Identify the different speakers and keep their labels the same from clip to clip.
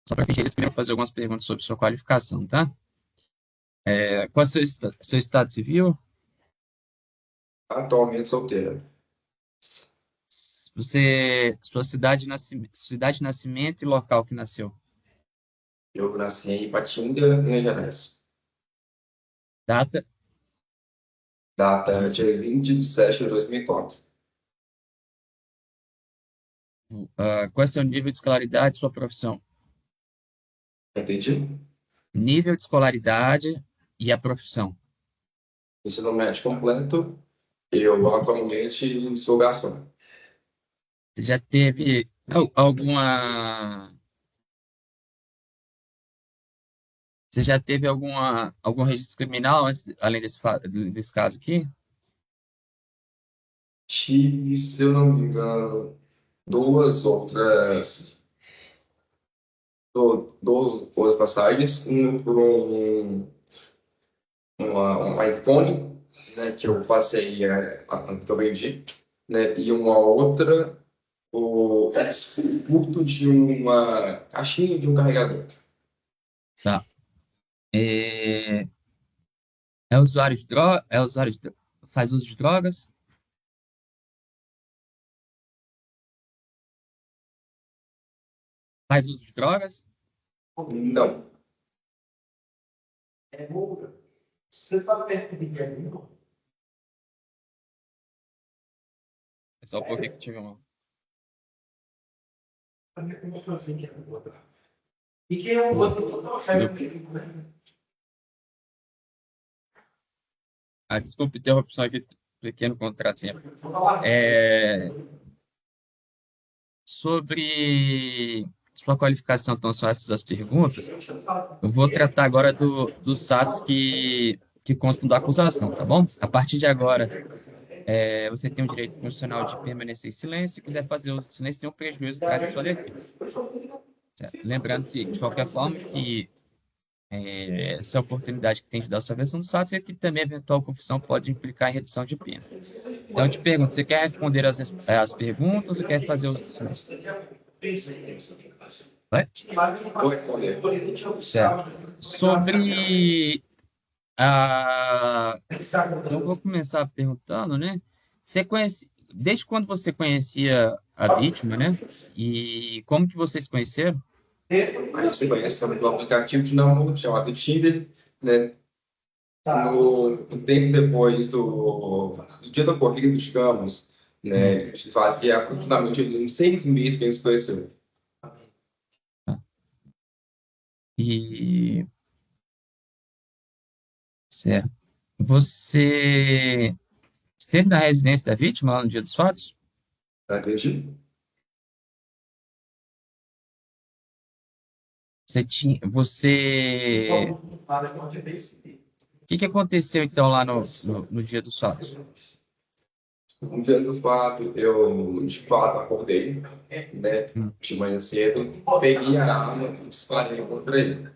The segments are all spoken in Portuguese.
Speaker 1: Só para fingir, eles primeiro fazer algumas perguntas sobre sua qualificação, tá? Qual é o seu estado civil?
Speaker 2: Atualmente solteira.
Speaker 1: Sua cidade de nascimento e local que nasceu.
Speaker 2: Eu nasci em Ipatinga, Minas Gerais.
Speaker 1: Data,
Speaker 2: Data dia 20 de 7 de 2004.
Speaker 1: qual é o seu nível de escolaridade e sua profissão?
Speaker 2: Entendi?
Speaker 1: Nível de escolaridade e a profissão.
Speaker 2: Ensino médio completo. Eu atualmente sou garçom.
Speaker 1: Você já teve alguma. Você já teve algum registro criminal além desse caso aqui?
Speaker 2: Tive, se eu não me engano, duas outras, duas outras passagens. Um por um iPhone, né, que eu passei que eu vendi, né, e uma outra, o furto de uma caixinha de um carregador.
Speaker 1: Tá. É, é usuário de droga, faz uso de drogas? Faz uso de drogas?
Speaker 2: Não,
Speaker 3: Você tá perto de mim?
Speaker 1: É só porque que tive uma.
Speaker 3: Como fazer que e quem eu vou
Speaker 1: Do- desculpe interrupção aqui, pequeno contratempo. É, sobre sua qualificação, então, são essas as perguntas. Eu vou tratar agora dos fatos que constam da acusação, tá bom? A partir de agora, você tem o direito constitucional de permanecer em silêncio. Se quiser fazer uso de silêncio, tem um prejuízo que traz a sua defesa. Certo? Lembrando que, de qualquer forma, que essa oportunidade que tem de dar a sua versão dos fatos é que também a eventual confissão pode implicar em redução de pena. Então, eu te pergunto, você quer responder as perguntas ou você quer fazer uso do silêncio? Vai?
Speaker 2: vou responder.
Speaker 1: Certo. Sobre a... Então, eu vou começar perguntando, né? Desde quando você conhecia a vítima, né? E como que vocês se conheceram?
Speaker 2: Aí você conhece também do aplicativo de namoro chamado Tinder, né? Um tempo depois do dia da corrida, digamos,
Speaker 1: Hum,
Speaker 2: né? A gente fazia aproximadamente uns 6 meses que a gente se conheceu.
Speaker 1: tá. E... Certo. Você esteve na residência da vítima lá no dia dos fatos?
Speaker 2: Tá, entendi?
Speaker 1: O que que aconteceu então lá no dia dos fatos?
Speaker 2: Um dia dos quatro, eu de fato acordei, né?
Speaker 1: Hum.
Speaker 2: De manhã cedo, peguei a arma e disparei contra ele.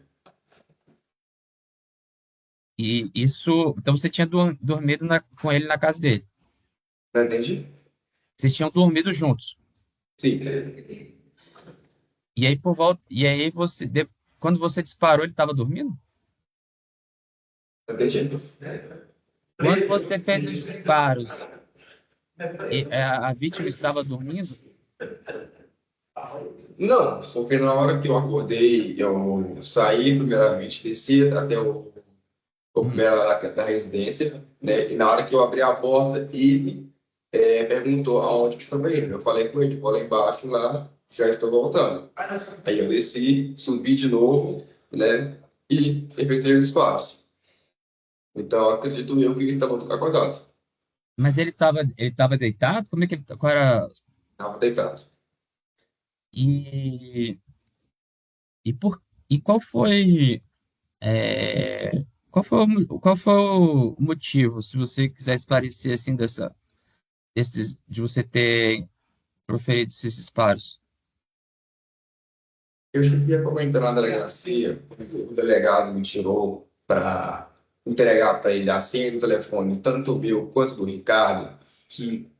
Speaker 1: E isso, então você tinha dormido com ele na casa dele.
Speaker 2: Tá, entendi?
Speaker 1: Vocês tinham dormido juntos.
Speaker 2: Sim,
Speaker 1: E aí e aí quando você disparou, ele estava dormindo?
Speaker 2: tá, entendi?
Speaker 1: Quando você fez os disparos, a vítima estava dormindo?
Speaker 2: Não, porque na hora que eu acordei, eu saí primeiramente, desci até o
Speaker 1: Hum.
Speaker 2: primeiro lá da residência, né? E na hora que eu abri a porta, ele perguntou aonde que estava ele. Eu falei com ele, vou lá embaixo, lá, já estou voltando. Aí eu desci, subi de novo, né? E efetuei os disparos. Então, acredito eu que ele estava acordado.
Speaker 1: Mas ele tava deitado? Como é que qual era?
Speaker 2: Estava deitado.
Speaker 1: E, e, por, e é, qual foi o motivo, se você quiser esclarecer assim de você ter proferido esses disparos?
Speaker 2: Eu cheguei a comentar na delegacia, o delegado me tirou para entregar para ele a senha do telefone, tanto meu quanto do Ricardo, que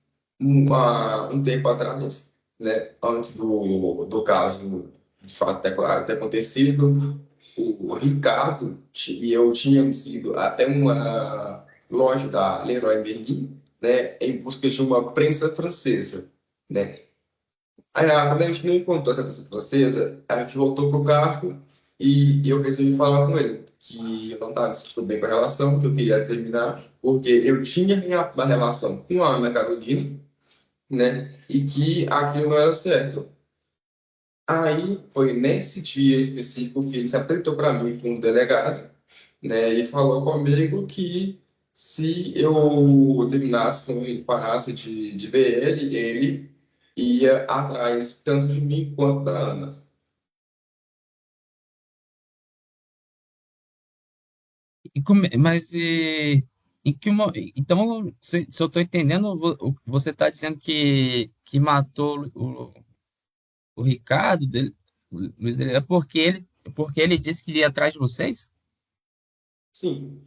Speaker 2: um tempo atrás, né, antes do caso de fato ter acontecido. O Ricardo e eu tínhamos ido até uma loja da Leroy Merlin, né, em busca de uma prensa francesa, né? Aí, quando a gente não encontrou essa prensa francesa, a gente voltou pro carro e eu resolvi falar com ele que eu não estava me sentindo bem com a relação, que eu queria terminar, porque eu tinha uma relação com a Ana Carolina, né, e que aquilo não era certo. Aí foi nesse dia específico que ele se apresentou para mim como delegado, né, e falou comigo que se eu terminasse com ele, parasse de ver ele ia atrás tanto de mim quanto da Ana.
Speaker 1: Mas em que então, se eu estou entendendo, você está dizendo que matou o Ricardo, o Luiz dele, é porque ele disse que iria atrás de vocês?
Speaker 2: Sim,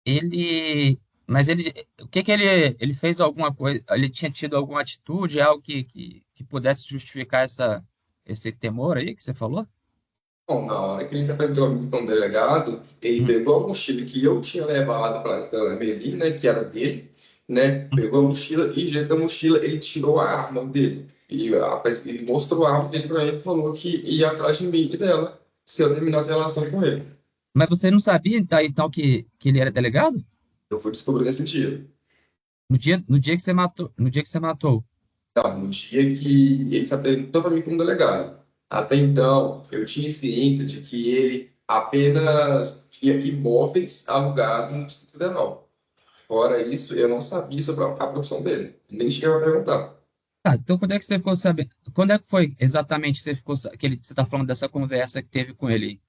Speaker 1: Ele, mas o que que ele fez alguma coisa? Ele tinha tido alguma atitude, algo que pudesse justificar esse temor aí que você falou?
Speaker 2: bom, na hora que ele se apresentou a mim como delegado, ele
Speaker 1: Hum,
Speaker 2: pegou a mochila que eu tinha levado para a Melina, que era dele, né?
Speaker 1: hum.
Speaker 2: Pegou a mochila e dentro da mochila ele tirou a arma dele. E ele mostrou a arma dele para mim e falou que ia atrás de mim e dela se eu terminasse a relação com ele.
Speaker 1: Mas você não sabia, tá, então, que ele era delegado?
Speaker 2: Eu fui descobrir nesse dia.
Speaker 1: No dia que você matou, no dia que você matou.
Speaker 2: Não, no dia que ele se apresentou para mim como delegado. Até então, eu tinha ciência de que ele apenas tinha imóveis alugados no Distrito Federal. Fora isso, eu não sabia sobre a profissão dele. Nem cheguei a perguntar.
Speaker 1: Ah, então quando é que você ficou sabendo? Quando é que foi exatamente que você ficou, você está falando dessa conversa que teve com ele?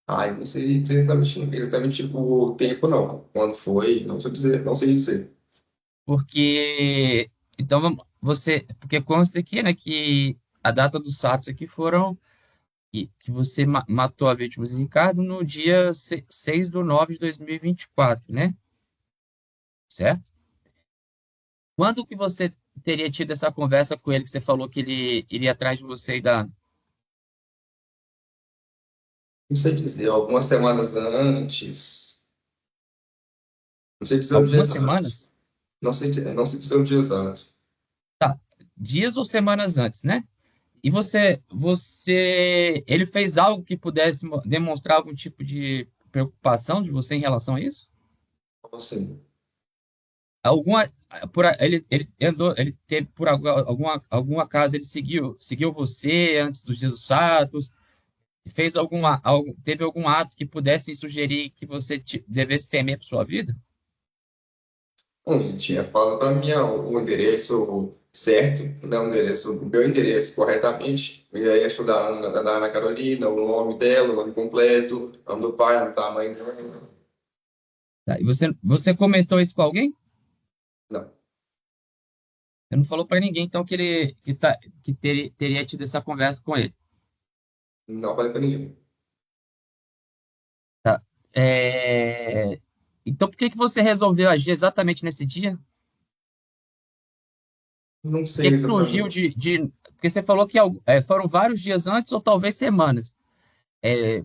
Speaker 2: Ah, eu não sei dizer exatamente tipo, o tempo, não. Quando foi, não sei dizer, não sei dizer.
Speaker 1: Porque então porque consta aqui, né, que a data dos fatos aqui foram que você matou a vítima de Ricardo no dia 6/9/2024, né? Certo? Quando que você teria tido essa conversa com ele que você falou que ele iria atrás de você e da
Speaker 2: Não sei dizer, algumas semanas antes. Não sei dizer o dia
Speaker 1: algumas
Speaker 2: exato.
Speaker 1: semanas?
Speaker 2: Não sei dizer o dia exato.
Speaker 1: Tá, dias ou semanas antes, né? E ele fez algo que pudesse demonstrar algum tipo de preocupação de você em relação a isso?
Speaker 2: Como assim?
Speaker 1: Alguma, ele andou, ele teve por algum acaso ele seguiu você antes dos dias dos fatos, teve algum ato que pudesse sugerir que você devesse temer por sua vida?
Speaker 2: Bom, ele tinha falado para mim o endereço certo, né, o meu endereço corretamente, o endereço da Ana Carolina, o nome dela, o nome completo, o nome do pai, o nome da mãe dela.
Speaker 1: Tá, e você comentou isso com alguém?
Speaker 2: Não,
Speaker 1: Você não falou para ninguém, então, que teria tido essa conversa com ele.
Speaker 2: não falei para ninguém.
Speaker 1: Tá. Então, por que que você resolveu agir exatamente nesse dia?
Speaker 2: Não
Speaker 1: O
Speaker 2: sei
Speaker 1: que que surgiu
Speaker 2: exatamente.
Speaker 1: Porque você falou que foram vários dias antes ou talvez semanas.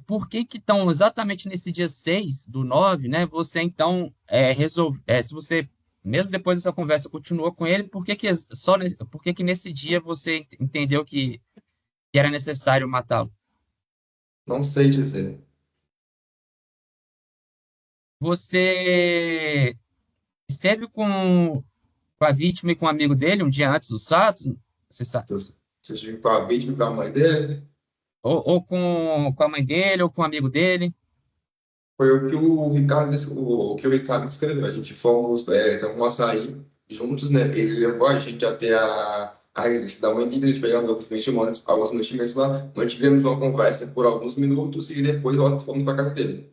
Speaker 1: Por que que então, exatamente nesse dia 6/9, né, você então resolve, se você, mesmo depois dessa conversa, continuou com ele, por que que nesse dia você entendeu que era necessário matá-lo?
Speaker 2: Não sei dizer.
Speaker 1: Você esteve com a vítima e com um amigo dele um dia antes dos fatos? Você sabe?
Speaker 2: Se eu tive com a vítima e com a mãe dele,
Speaker 1: Ou com a mãe dele, ou com um amigo dele?
Speaker 2: foi o que o Ricardo descreveu. A gente fomos, tomamos um açaí juntos, né? Ele levou a gente até a residência da mãe dele, a gente pegamos alguns mantimentos lá, mantivemos uma conversa por alguns minutos e depois nós fomos para casa dele.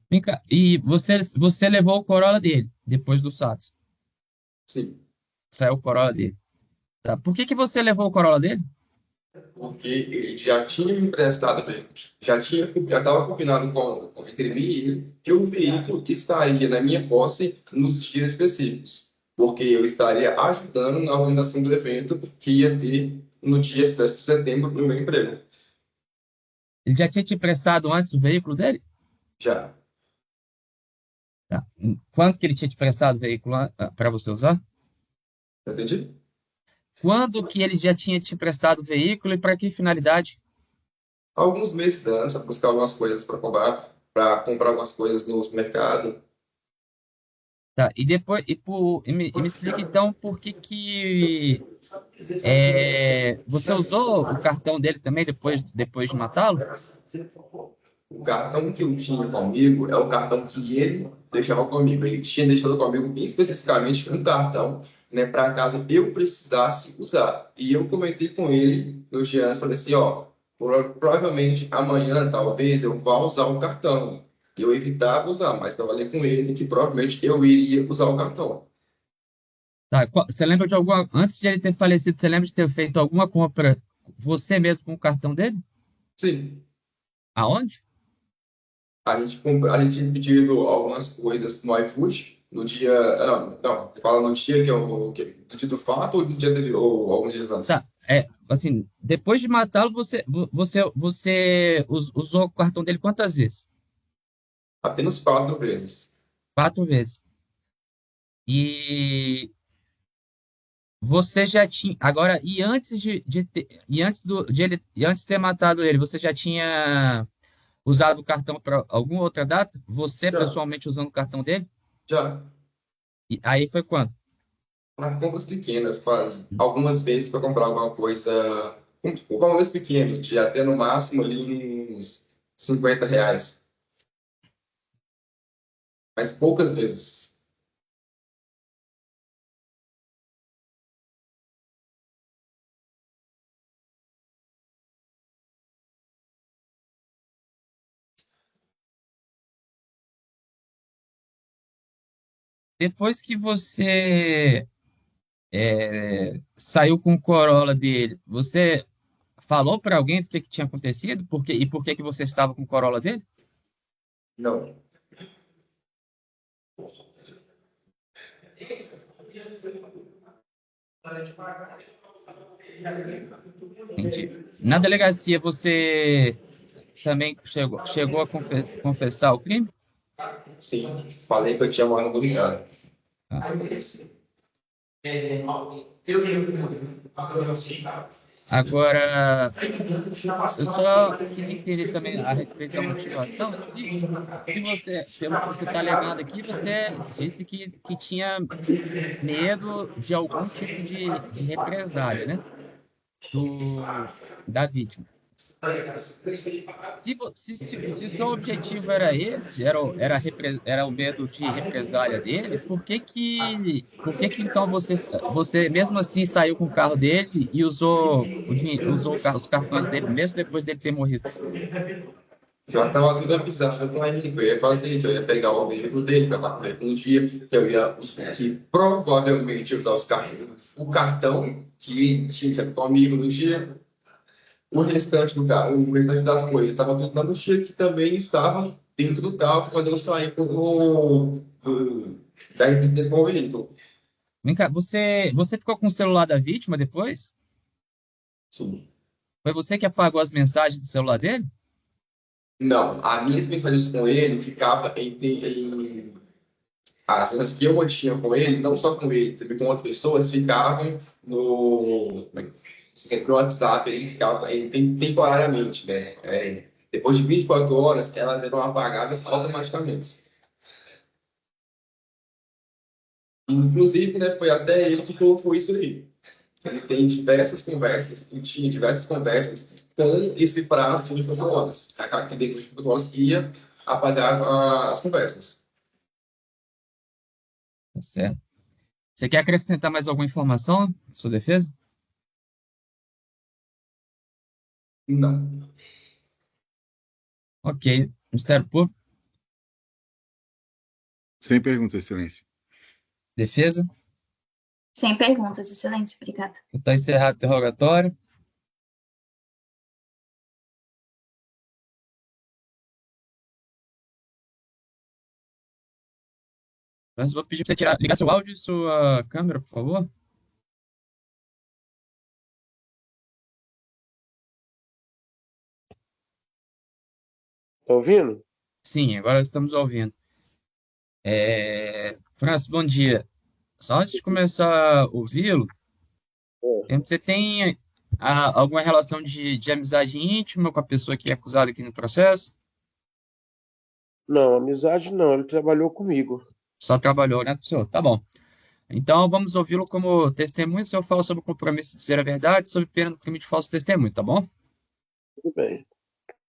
Speaker 1: Vem cá, e você levou o Corolla dele, depois dos fatos.
Speaker 2: Sim,
Speaker 1: Saiu o Corolla dele. Tá. Por que que você levou o Corolla dele?
Speaker 2: porque ele já tinha me emprestado, né? Já estava combinado entre mim e ele que o veículo estaria na minha posse nos dias específicos. porque eu estaria ajudando na organização do evento que ia ter no dia 7 de setembro no meu emprego.
Speaker 1: Ele já tinha te emprestado antes o veículo dele?
Speaker 2: Já,
Speaker 1: Tá. Quanto que ele tinha te emprestado o veículo para você usar?
Speaker 2: entendi?
Speaker 1: Quando que ele já tinha te emprestado o veículo e para que finalidade?
Speaker 2: Alguns meses antes, para buscar algumas coisas para comprar algumas coisas no supermercado.
Speaker 1: Tá. E depois, e me explica então por que que você usou o cartão dele também depois de matá-lo?
Speaker 2: O cartão que eu tinha comigo é o cartão que ele deixava comigo. Ele tinha deixado comigo especificamente um cartão, né, para caso eu precisasse usar. E eu comentei com ele no dia antes, falei assim, ó, provavelmente amanhã, talvez, eu vá usar o cartão. Eu evitava usar, mas eu falei com ele que provavelmente eu iria usar o cartão.
Speaker 1: Tá. Você lembra de alguma, antes de ele ter falecido, você lembra de ter feito alguma compra você mesmo com o cartão dele?
Speaker 2: Sim,
Speaker 1: Aonde?
Speaker 2: a gente tinha pedido algumas coisas no iFood no dia. Não, fala no dia que é no dia do fato ou no dia anterior, ou alguns dias
Speaker 1: Tá.
Speaker 2: antes.
Speaker 1: Assim, depois de matá-lo, você usou o cartão dele quantas vezes?
Speaker 2: Apenas 4 vezes.
Speaker 1: 4 vezes. E você já tinha. Agora, e antes e antes e antes de ter matado ele, você já tinha usado o cartão para alguma outra data? Você
Speaker 2: Já,
Speaker 1: pessoalmente usando o cartão dele?
Speaker 2: já.
Speaker 1: E aí foi quando?
Speaker 2: Para compras pequenas, quase. Algumas vezes para comprar alguma coisa. Valores pequenos, de até no máximo ali uns R$ 50. Mas poucas vezes.
Speaker 1: Depois que você saiu com o Corolla dele, você falou para alguém do que tinha acontecido? Por que que você estava com o Corolla dele?
Speaker 2: Não.
Speaker 1: Entendi. Na delegacia, você também chegou a confessar o crime?
Speaker 2: Sim, falei que eu tinha morado no Ricardo.
Speaker 1: Ah.
Speaker 3: Eu lembro.
Speaker 1: Agora, eu só queria entender também a respeito da motivação. Se você, pelo que você está alegando aqui, você disse que tinha medo de algum tipo de represália, né? Do, da vítima. Se o seu objetivo era esse, era o medo de represália dele, por que que então você mesmo assim saiu com o carro dele e usou os cartões dele mesmo depois dele ter morrido?
Speaker 2: Já estava tudo avisado com ele que eu ia fazer, que eu ia pegar o veículo dele, que eu estava com ele no dia, que eu ia que provavelmente ia usar o cartão que tinha comigo no dia. O restante do carro, o restante das coisas estava tudo na mochila que também estava dentro do carro quando eu saí da residência com o veículo.
Speaker 1: Vem cá, você ficou com o celular da vítima depois?
Speaker 2: Sim.
Speaker 1: Foi você que apagou as mensagens do celular dele?
Speaker 2: Não, as minhas mensagens com ele ficava as coisas que eu mantinha com ele, não só com ele, também com outras pessoas, ficavam no WhatsApp, ele ficava temporariamente, né? Depois de 24 horas, elas eram apagadas automaticamente. Inclusive, né, foi até ele que colocou isso aí. Ele tem diversas conversas, ele tinha diversas conversas com esse prazo de 24 horas. A cada que dentro de 24 horas ia apagar as conversas.
Speaker 1: Tá certo. Você quer acrescentar mais alguma informação à sua defesa?
Speaker 2: Não.
Speaker 1: Ok. Ministério Público,
Speaker 4: Sem pergunta, Excelência.
Speaker 1: defesa.
Speaker 5: Sem perguntas, excelência, obrigada.
Speaker 1: Está encerrado o interrogatório. Mas vou pedir para você ligar seu áudio e sua câmera, por favor.
Speaker 6: Tá ouvindo?
Speaker 1: Sim, agora estamos ouvindo. Francis, bom dia. Só antes de começar a ouvi-lo,
Speaker 6: É.
Speaker 1: você tem alguma relação de amizade íntima com a pessoa que é acusada aqui no processo?
Speaker 6: Não, amizade não, ele trabalhou comigo.
Speaker 1: Só trabalhou, né, professor? Tá bom. Então, vamos ouvi-lo como testemunho. O senhor fala sobre o compromisso de dizer a verdade, sob pena do crime de falso testemunho, tá bom?
Speaker 6: Tudo bem.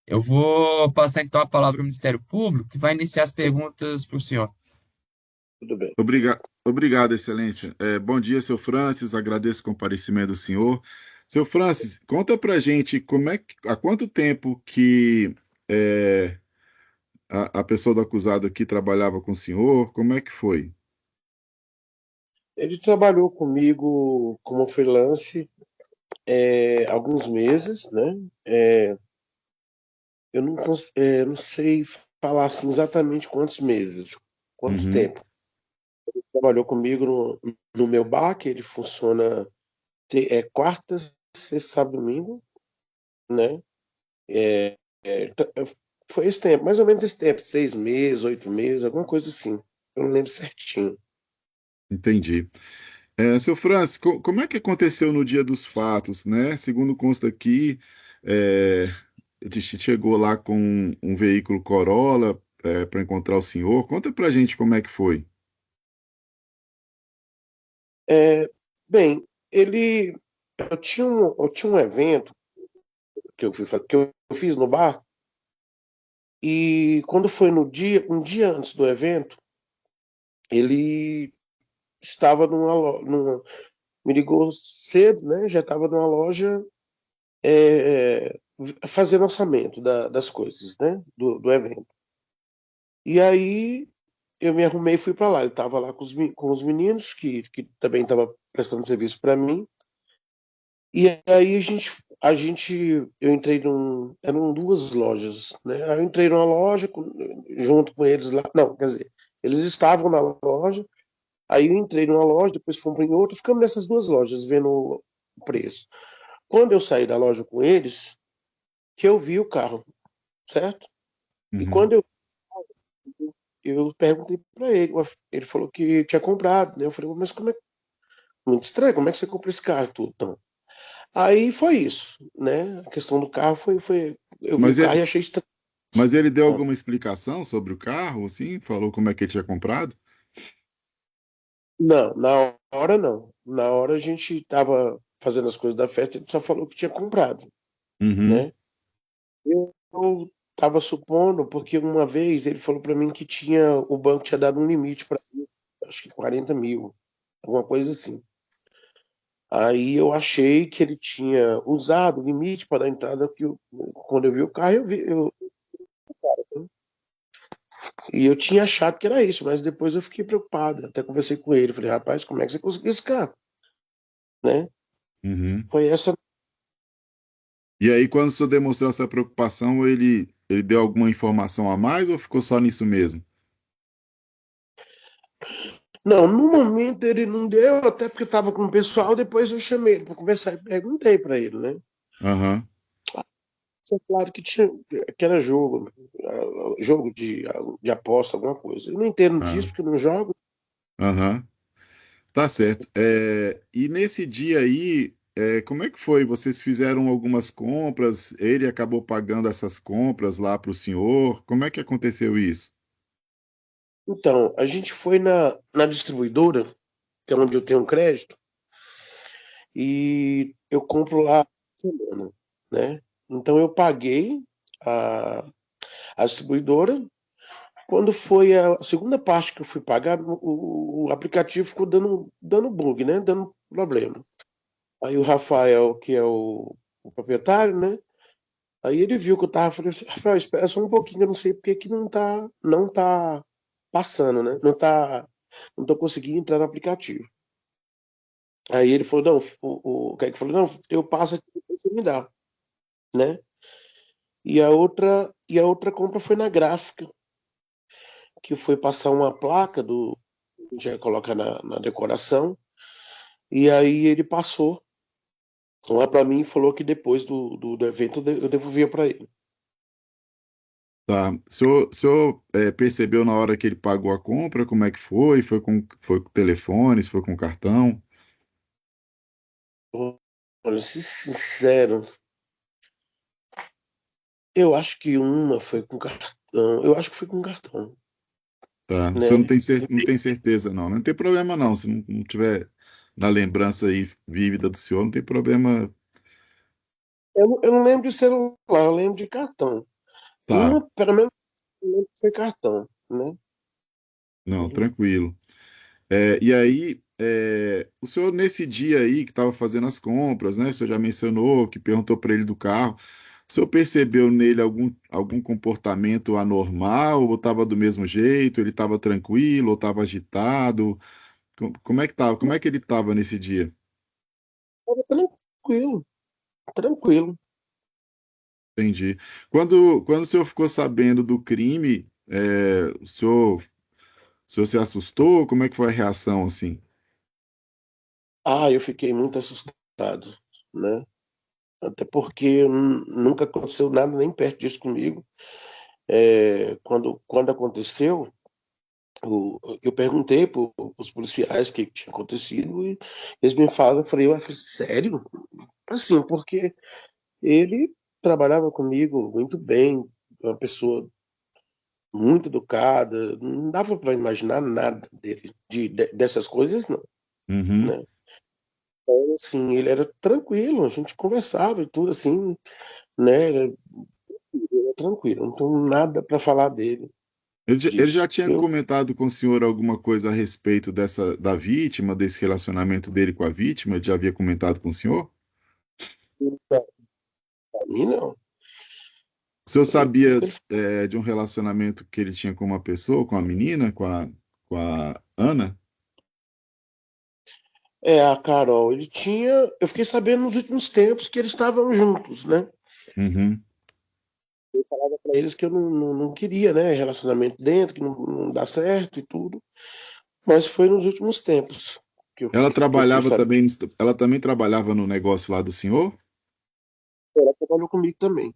Speaker 1: Eu vou passar então a palavra ao Ministério Público, que vai iniciar as perguntas para o senhor.
Speaker 6: Tudo bem.
Speaker 4: Obrigado, Excelência. Bom dia, seu Francis. Agradeço o comparecimento do senhor. Seu Francis, conta pra gente há quanto tempo que é, a pessoa do acusado aqui trabalhava com o senhor? Como é que foi?
Speaker 6: Ele trabalhou comigo como freelance alguns meses, né? Eu não sei falar assim, exatamente quantos meses, quanto
Speaker 4: Uhum,
Speaker 6: tempo. Ele trabalhou comigo no meu bar, que ele funciona quarta, sexta, sábado, domingo, né? É, é, t- é, Foi esse tempo, mais ou menos esse tempo, 6 meses, 8 meses, alguma coisa assim. Eu não lembro certinho.
Speaker 4: entendi. Seu Francis, como é que aconteceu no dia dos fatos, né? Segundo consta aqui, é, ele chegou lá com um veículo Corolla para encontrar o senhor. Conta pra gente como é que foi.
Speaker 6: É, bem, eu tinha um evento que eu fiz no bar, e quando foi um dia antes do evento, ele estava me ligou cedo, né? Já estava numa loja fazendo orçamento das coisas, né? Do evento. E aí eu me arrumei e fui para lá. Ele estava lá com os meninos que também estavam prestando serviço para mim. E aí eu entrei eram duas lojas, né? Aí eu entrei numa loja junto com eles lá. Não, quer dizer, eles estavam na loja. Aí eu entrei numa loja, depois fomos em outra, ficamos nessas duas lojas vendo o preço. Quando eu saí da loja com eles, que eu vi o carro, certo? E
Speaker 4: Uhum.
Speaker 6: quando eu perguntei para ele falou que tinha comprado, né? Eu falei, mas como é muito estranho, como é que você comprou esse carro tudo, então? Aí foi isso, né? A questão do carro eu vi o
Speaker 4: Mas
Speaker 6: carro
Speaker 4: ele,
Speaker 6: e achei estranho.
Speaker 4: mas ele deu alguma explicação sobre o carro, assim? Falou como é que ele tinha comprado?
Speaker 6: Não, na hora não. Na hora a gente estava fazendo as coisas da festa, ele só falou que tinha comprado,
Speaker 4: Uhum.
Speaker 6: né? Eu estava supondo, porque uma vez ele falou para mim que o banco tinha dado um limite para mim, acho que 40 mil, alguma coisa assim. Aí eu achei que ele tinha usado o limite para dar entrada, quando eu vi o carro, e eu tinha achado que era isso, mas depois eu fiquei preocupado. Até conversei com ele, falei, rapaz, como é que você conseguiu esse carro? Né?
Speaker 4: Uhum.
Speaker 6: Foi essa.
Speaker 4: E aí, quando o senhor demonstrou essa preocupação, ele deu alguma informação a mais ou ficou só nisso mesmo?
Speaker 6: Não, no momento ele não deu, até porque estava com o pessoal, depois eu chamei ele para conversar e perguntei para ele, né?
Speaker 4: Aham,
Speaker 6: É claro que era jogo de aposta, alguma coisa. Eu não entendo disso,
Speaker 4: ah,
Speaker 6: porque eu não jogo.
Speaker 4: aham. Tá certo. E nesse dia aí, como é que foi? Vocês fizeram algumas compras, ele acabou pagando essas compras lá para o senhor? Como é que aconteceu isso?
Speaker 6: Então, a gente foi na distribuidora, que é onde eu tenho crédito, e eu compro lá semana, né? Então eu paguei a, a distribuidora. Quando foi a segunda parte que eu fui pagar, o aplicativo ficou dando bug, né? Dando problema. Aí o Rafael, que é o proprietário, né? Aí ele viu que eu tava, falei, Rafael, espera só um pouquinho, eu não sei porque que não tá passando, né? Não tô conseguindo entrar no aplicativo. Aí ele falou, não, o Kaique falou, não, eu passo aqui, depois você me dá, né? E a outra compra foi na gráfica, que foi passar uma placa a gente ia colocar na decoração. E aí ele passou lá para mim e falou que depois do evento eu devolvia para ele.
Speaker 4: Tá. O senhor percebeu na hora que ele pagou a compra, como é que foi? Foi com telefone, se foi com cartão?
Speaker 6: Olha, ser sincero, eu acho que uma foi com cartão. Eu acho que foi com cartão,
Speaker 4: Tá. O senhor
Speaker 6: né?
Speaker 4: não tem certeza, não. Não tem problema, não. Se não tiver na lembrança aí vívida do senhor, não tem problema.
Speaker 6: Eu não lembro de celular, eu lembro de cartão.
Speaker 4: Tá.
Speaker 6: Uma, pelo menos, eu lembro que foi cartão, né?
Speaker 4: Não,
Speaker 6: Uhum.
Speaker 4: tranquilo. E aí, o senhor, nesse dia aí que estava fazendo as compras, né? O senhor já mencionou que perguntou para ele do carro. O senhor percebeu nele algum comportamento anormal, ou estava do mesmo jeito? Ele estava tranquilo, ou estava agitado? Como é que tava? Como é que ele estava nesse dia?
Speaker 6: Tava tranquilo, tranquilo.
Speaker 4: Entendi. Quando o senhor ficou sabendo do crime, o senhor se assustou? Como é que foi a reação, assim?
Speaker 6: Ah, eu fiquei muito assustado, né? Até porque nunca aconteceu nada nem perto disso comigo. Quando aconteceu, eu perguntei para os policiais o que tinha acontecido e eles me falaram, eu falei, sério? Assim, porque ele trabalhava comigo muito bem, uma pessoa muito educada, não dava para imaginar nada dele, dessas coisas, não,
Speaker 4: Uhum.
Speaker 6: né? Então, assim, ele era tranquilo, a gente conversava e tudo assim, né? Ele era tranquilo, não tenho nada para falar dele,
Speaker 4: Ele
Speaker 6: disso.
Speaker 4: já tinha
Speaker 6: Eu
Speaker 4: comentado com o senhor alguma coisa a respeito da vítima, desse relacionamento dele com a vítima? Ele já havia comentado com o senhor?
Speaker 6: Pra mim, não.
Speaker 4: O senhor
Speaker 6: Ele,
Speaker 4: sabia,
Speaker 6: ele
Speaker 4: de um relacionamento que ele tinha com uma pessoa, com a menina, com a Ana?
Speaker 6: A Carol, ele tinha. Eu fiquei sabendo nos últimos tempos que eles estavam juntos, né?
Speaker 4: Uhum.
Speaker 6: Eu falava pra eles que eu não queria, né? Relacionamento dentro, que não dá certo e tudo. Mas foi nos últimos tempos que eu fiquei sabendo.
Speaker 4: Ela também trabalhava no negócio lá do senhor?
Speaker 6: Ela trabalhou comigo também.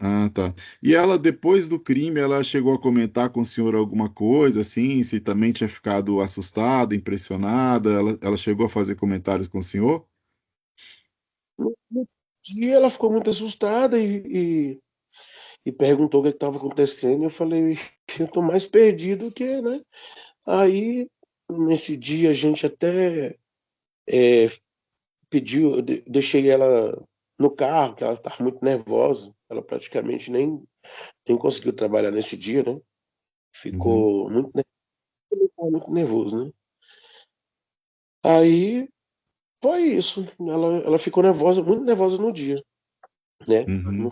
Speaker 4: Ah, tá. E ela, depois do crime, ela chegou a comentar com o senhor alguma coisa, assim, se também tinha ficado assustada, impressionada? Ela chegou a fazer comentários com o senhor?
Speaker 6: No dia ela ficou muito assustada e perguntou o que estava acontecendo. Eu falei, eu tô mais perdido que, né? Aí, nesse dia, a gente até é, pediu, deixei ela no carro, que ela estava muito nervosa. Ela praticamente nem conseguiu trabalhar nesse dia, né?
Speaker 4: Uhum,
Speaker 6: Ficou muito nervoso, né? Aí foi isso. Ela ficou nervosa, muito nervosa no dia, né?
Speaker 4: uhum.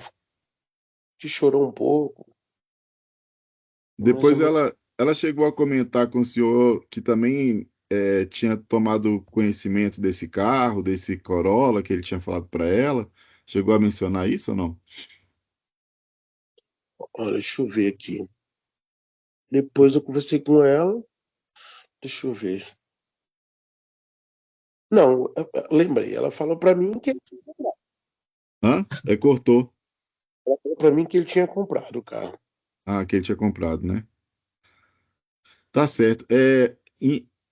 Speaker 6: Que chorou um pouco, mais ou
Speaker 4: Depois
Speaker 6: menos.
Speaker 4: ela chegou a comentar com o senhor que também tinha tomado conhecimento desse carro, desse Corolla que ele tinha falado para ela. Chegou a mencionar isso ou não?
Speaker 6: Olha, deixa eu ver aqui. Depois eu conversei com ela, deixa eu ver. Não, lembrei. Ela falou para mim que
Speaker 4: Hã? Cortou.
Speaker 6: para mim que ele tinha comprado o carro.
Speaker 4: Ah, que ele tinha comprado, né? Tá certo.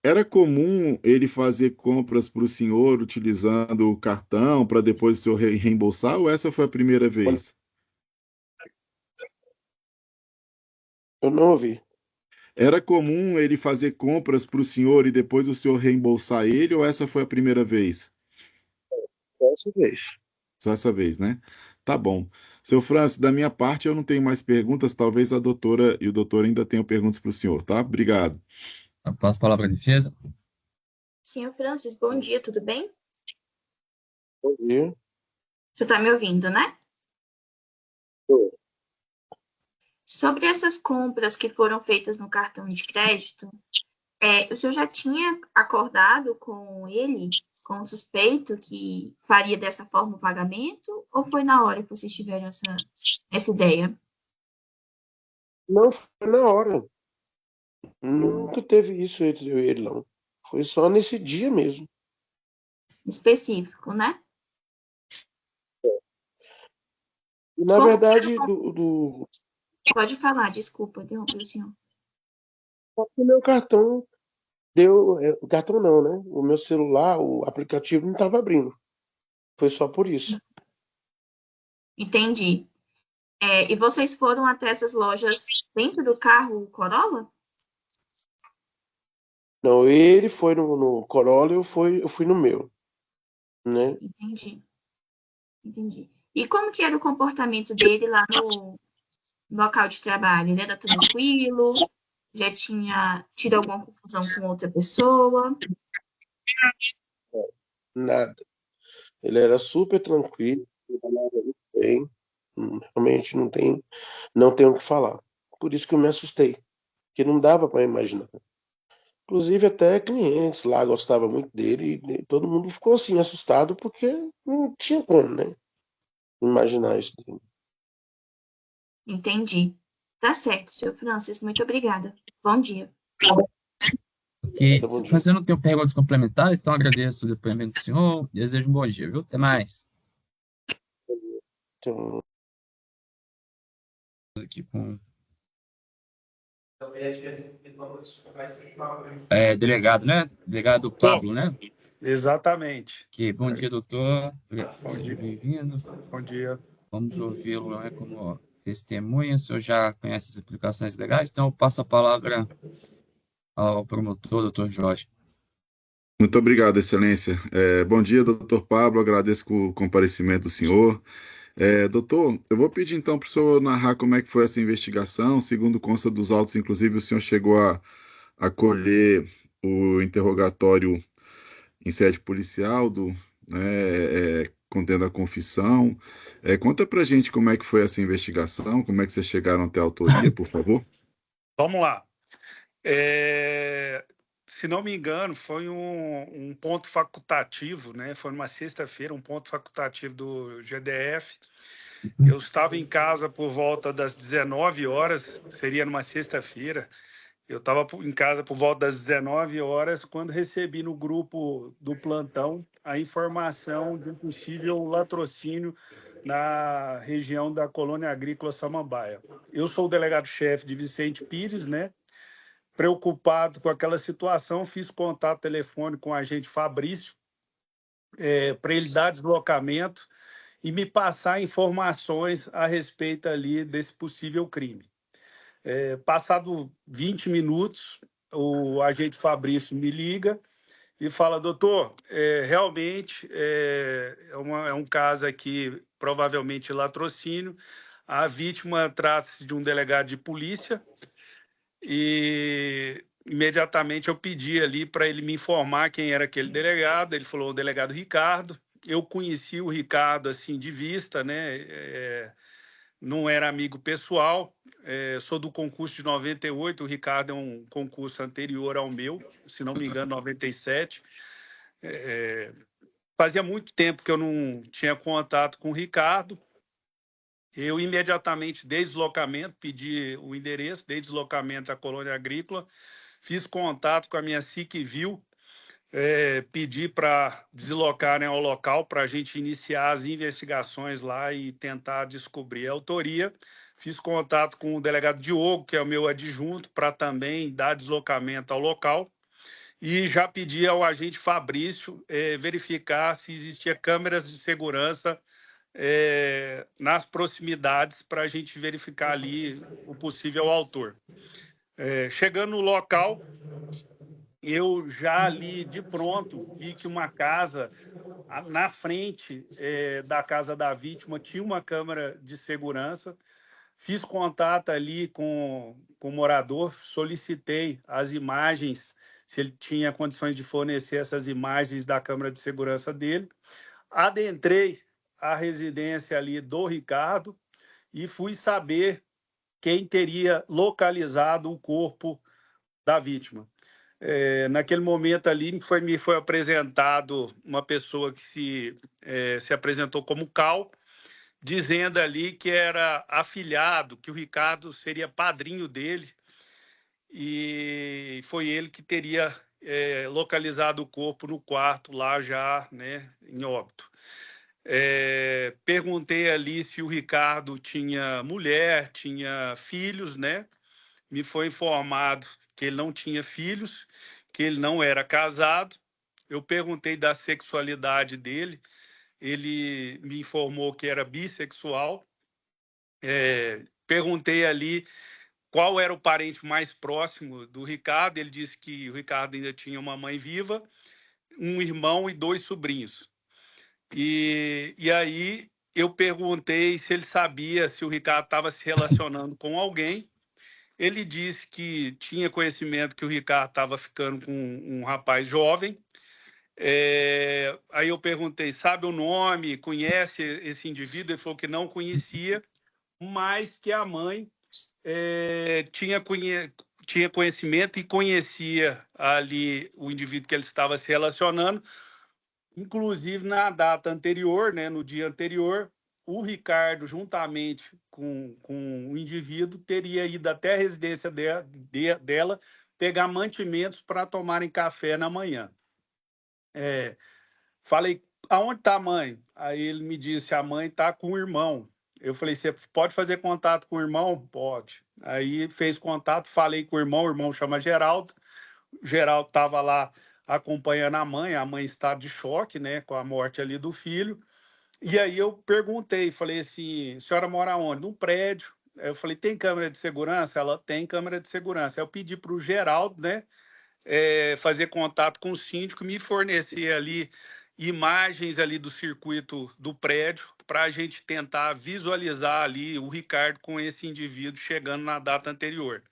Speaker 4: Era comum ele fazer compras para o senhor utilizando o cartão para depois o senhor reembolsar, ou essa foi a primeira vez?
Speaker 6: Eu não ouvi.
Speaker 4: Era comum ele fazer compras para o senhor e depois o senhor reembolsar ele, ou essa foi a primeira vez?
Speaker 6: Dessa vez.
Speaker 4: Só essa vez, né? Tá bom. Seu Francis, da minha parte eu não tenho mais perguntas, talvez a doutora e o doutor ainda tenham perguntas para o senhor, tá? Obrigado.
Speaker 1: Eu passo a palavra à defesa.
Speaker 5: Senhor Francis, bom dia, tudo bem?
Speaker 6: Bom dia.
Speaker 5: Você está me ouvindo, né? Sobre essas compras que foram feitas no cartão de crédito, o senhor já tinha acordado com ele, com o suspeito, que faria dessa forma o pagamento? Ou foi na hora que vocês tiveram essa ideia?
Speaker 6: Não, foi na hora. Nunca teve isso entre eu e ele, não. Foi só nesse dia mesmo.
Speaker 5: Específico, né?
Speaker 6: E, na
Speaker 5: Como que era
Speaker 6: verdade,
Speaker 5: Pode falar, desculpa, interrompi o senhor.
Speaker 6: o meu cartão deu. O cartão não, né? O meu celular, o aplicativo não estava abrindo. Foi só por isso.
Speaker 5: Entendi. E vocês foram até essas lojas dentro do carro Corolla?
Speaker 6: Não, ele foi no Corolla, eu fui no meu, né?
Speaker 5: Entendi, entendi. E como que era o comportamento dele lá no local de trabalho? Ele era tranquilo? Já tinha tido alguma confusão com outra pessoa?
Speaker 6: Nada. Ele era super tranquilo, trabalhava muito bem. Realmente não tem o que falar. Por isso que eu me assustei, que não dava para imaginar. Inclusive até clientes lá gostavam muito dele e todo mundo ficou assim assustado porque não tinha como, né? Imaginar isso.
Speaker 5: Entendi. Tá certo, senhor Francis. Muito obrigada. Bom dia.
Speaker 1: Ok.
Speaker 6: Tá bom dia.
Speaker 1: Mas eu não tenho perguntas complementares, então agradeço o depoimento do senhor. Desejo um bom dia, viu? Até mais.
Speaker 6: Então,
Speaker 1: Aqui com
Speaker 3: É,
Speaker 1: delegado, né? Delegado
Speaker 7: Tô,
Speaker 1: Pablo, né?
Speaker 7: exatamente.
Speaker 1: Que bom dia, doutor.
Speaker 7: Bom
Speaker 1: Seja
Speaker 7: dia.
Speaker 1: bem-vindo.
Speaker 7: Bom dia.
Speaker 1: Vamos ouvi-lo, né, como testemunha. O senhor já conhece as aplicações legais, então eu passo a palavra ao promotor, doutor Jorge.
Speaker 4: Muito obrigado, Excelência. Bom dia, doutor Pablo. Agradeço o comparecimento do senhor. Doutor, eu vou pedir então para o senhor narrar como é que foi essa investigação. Segundo consta dos autos, inclusive, o senhor chegou a colher o interrogatório em sede policial, contendo a confissão. Conta para gente como é que foi essa investigação, como é que vocês chegaram até a autoria, por favor.
Speaker 7: Vamos lá. Se não me engano, foi um ponto facultativo, né? Foi numa sexta-feira, um ponto facultativo do GDF. Eu estava em casa por volta das 19 horas, seria numa sexta-feira. Eu estava em casa por volta das 19 horas, quando recebi no grupo do plantão a informação de um possível latrocínio na região da Colônia Agrícola Samambaia. Eu sou o delegado-chefe de Vicente Pires, né? Preocupado com aquela situação, fiz contato telefônico com o agente Fabrício, para ele dar deslocamento e me passar informações a respeito ali desse possível crime. Passado 20 minutos, o agente Fabrício me liga e fala: doutor, realmente é um caso aqui, provavelmente latrocínio. A vítima trata-se de um delegado de polícia e imediatamente eu pedi ali para ele me informar quem era aquele delegado. Ele falou: o delegado Ricardo. Eu conheci o Ricardo assim de vista, né? Não era amigo pessoal. Sou do concurso de 98. O Ricardo é um concurso anterior ao meu, se não me engano, 97. Fazia muito tempo que eu não tinha contato com o Ricardo. Eu imediatamente, desde deslocamento, pedi o endereço, desde deslocamento à colônia agrícola, fiz contato com a minha SICVIL, pedi para deslocarem ao local para a gente iniciar as investigações lá e tentar descobrir a autoria. Fiz contato com o delegado Diogo, que é o meu adjunto, para também dar deslocamento ao local. E já pedi ao agente Fabrício verificar se existia câmeras de segurança nas proximidades para a gente verificar ali o possível autor. Chegando no local, eu já ali de pronto vi que uma casa na frente da casa da vítima tinha uma câmera de segurança. Fiz contato ali com o morador, solicitei as imagens, se ele tinha condições de fornecer essas imagens da câmera de segurança dele. Adentrei a residência ali do Ricardo e fui saber quem teria localizado o corpo da vítima. Naquele momento ali me foi apresentado uma pessoa que se apresentou como Cal, dizendo ali que era afilhado, que o Ricardo seria padrinho dele e foi ele que teria localizado o corpo no quarto lá já, né, em óbito. Perguntei ali se o Ricardo tinha mulher, tinha filhos, né? Me foi informado que ele não tinha filhos, que ele não era casado. Eu perguntei da sexualidade dele, ele me informou que era bissexual. Perguntei ali qual era o parente mais próximo do Ricardo, ele disse que o Ricardo ainda tinha uma mãe viva, um irmão e 2 sobrinhos. E aí eu perguntei se ele sabia se o Ricardo estava se relacionando com alguém. Ele disse que tinha conhecimento que o Ricardo estava ficando com um rapaz jovem. Aí eu perguntei, sabe o nome, conhece esse indivíduo? Ele falou que não conhecia, mas que a mãe tinha conhecimento e conhecia ali o indivíduo que ele estava se relacionando. Inclusive, na data anterior, né, no dia anterior, o Ricardo, juntamente com o indivíduo, teria ido até a residência dela pegar mantimentos para tomarem café na manhã. Falei, aonde está a mãe? Aí ele me disse, a mãe está com o irmão. Eu falei, você pode fazer contato com o irmão? Pode. Aí fez contato, falei com o irmão chama Geraldo. O Geraldo estava lá acompanhando a mãe está de choque, né, com a morte ali do filho. E aí eu perguntei, falei assim, a senhora mora onde? Num prédio. Aí eu falei, tem câmera de segurança? Ela tem câmera de segurança. Aí eu pedi para o Geraldo, né, fazer contato com o síndico, me fornecer ali imagens ali do circuito do prédio para a gente tentar visualizar ali o Ricardo com esse indivíduo chegando na data anterior.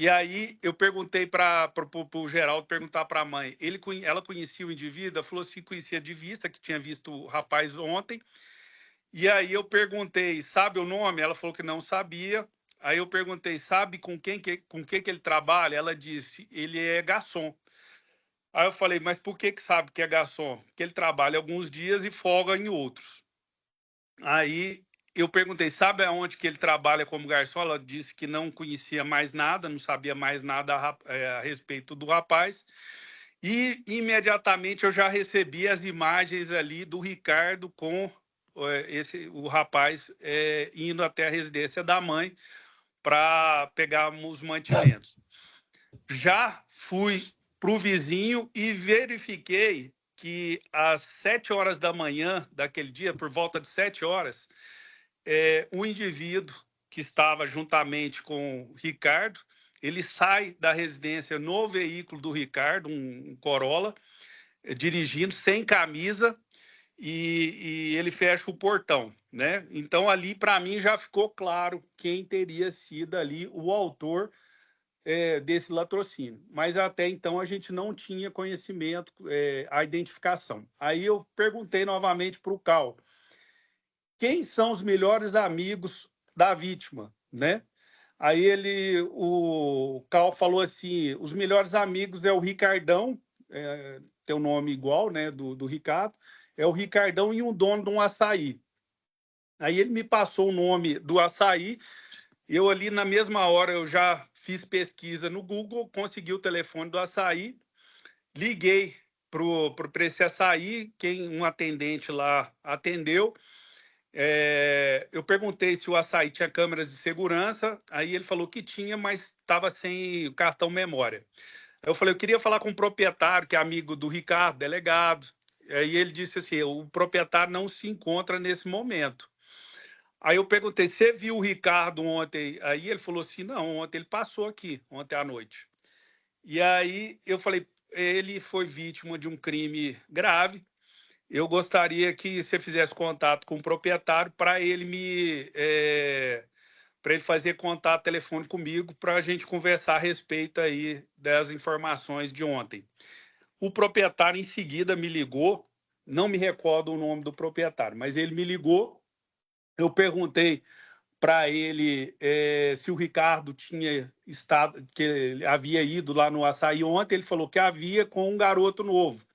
Speaker 7: E aí eu perguntei para o Geraldo perguntar para a mãe. Ela conhecia o indivíduo? Ela falou assim, conhecia de vista, que tinha visto o rapaz ontem. E aí eu perguntei, sabe o nome? Ela falou que não sabia. Aí eu perguntei, sabe com quem que ele trabalha? Ela disse, ele é garçom. Aí eu falei, mas por que sabe que é garçom? Porque ele trabalha alguns dias e folga em outros. Aí eu perguntei, sabe aonde que ele trabalha como garçom? Ela disse que não conhecia mais nada, não sabia mais nada a respeito do rapaz. E imediatamente eu já recebi as imagens ali do Ricardo com o rapaz indo até a residência da mãe para pegar os mantimentos. Já fui para o vizinho e verifiquei que às 7 horas da manhã daquele dia, por volta de 7 horas, o indivíduo que estava juntamente com o Ricardo, ele sai da residência no veículo do Ricardo, um Corolla, dirigindo sem camisa, e ele fecha o portão, né? Então ali para mim já ficou claro quem teria sido ali o autor desse latrocínio. Mas até então a gente não tinha conhecimento, a identificação. Aí eu perguntei novamente para o Cal, quem são os melhores amigos da vítima, né? Aí o Cal falou assim, os melhores amigos é o Ricardão, tem o nome igual, né, do Ricardo, é o Ricardão e um dono de um açaí. Aí ele me passou o nome do açaí, eu ali na mesma hora eu já fiz pesquisa no Google, consegui o telefone do açaí, liguei para esse açaí, um atendente lá atendeu. Eu perguntei se o açaí tinha câmeras de segurança, aí ele falou que tinha, mas estava sem o cartão memória. Eu falei, eu queria falar com o proprietário, que é amigo do Ricardo, delegado. Aí ele disse assim, o proprietário não se encontra nesse momento. Aí eu perguntei, você viu o Ricardo ontem? Aí ele falou assim, não, ontem ele passou aqui, ontem à noite. E aí eu falei, ele foi vítima de um crime grave, eu gostaria que você fizesse contato com o proprietário para ele para ele fazer contato telefônico comigo para a gente conversar a respeito aí das informações de ontem. O proprietário em seguida me ligou, não me recordo o nome do proprietário, mas ele me ligou, eu perguntei para ele se o Ricardo tinha estado, que ele havia ido lá no açaí ontem, ele falou que havia com um garoto novo,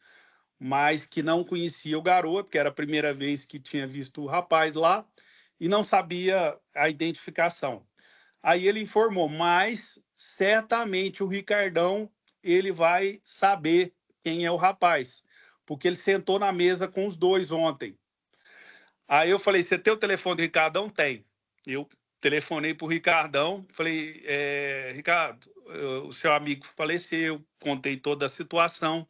Speaker 7: mas que não conhecia o garoto, que era a primeira vez que tinha visto o rapaz lá, e não sabia a identificação. Aí ele informou, mas certamente o Ricardão ele vai saber quem é o rapaz, porque ele sentou na mesa com os dois ontem. Aí eu falei, você tem o telefone do Ricardão? Tem. Eu telefonei para o Ricardão, falei, Ricardo, o seu amigo faleceu, contei toda a situação.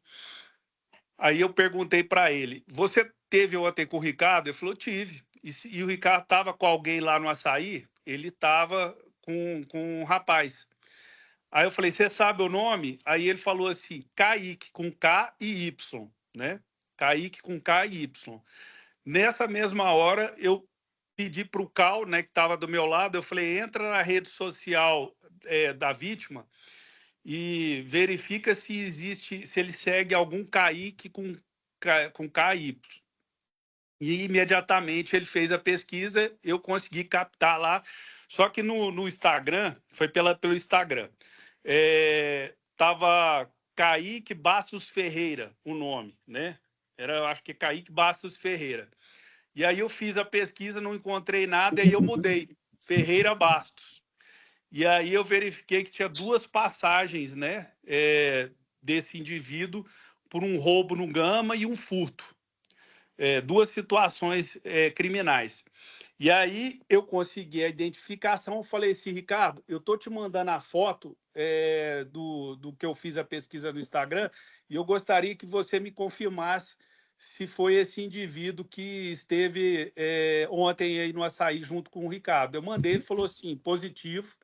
Speaker 7: Aí eu perguntei para ele, você teve ontem com o Ricardo? Ele falou, tive. E o Ricardo estava com alguém lá no açaí? Ele estava com um rapaz. Aí eu falei, você sabe o nome? Aí ele falou assim, Kaique, com K e Y, né? Kaique com K e Y. Nessa mesma hora, eu pedi para o Cal, né, que estava do meu lado, eu falei, entra na rede social da vítima e verifica se existe, se ele segue algum Kaique com KY. E imediatamente ele fez a pesquisa, eu consegui captar lá. Só que no Instagram, foi pelo Instagram, tava Kaique Bastos Ferreira, o nome, né? Eu acho que Kaique Bastos Ferreira. E aí eu fiz a pesquisa, não encontrei nada, e aí eu mudei, Ferreira Bastos. E aí eu verifiquei que tinha duas passagens, né, desse indivíduo por um roubo no Gama e um furto. Duas situações criminais. E aí eu consegui a identificação, eu falei assim, Ricardo, eu tô te mandando a foto do que eu fiz a pesquisa no Instagram e eu gostaria que você me confirmasse se foi esse indivíduo que esteve ontem aí no açaí junto com o Ricardo. Eu mandei, ele falou assim, positivo,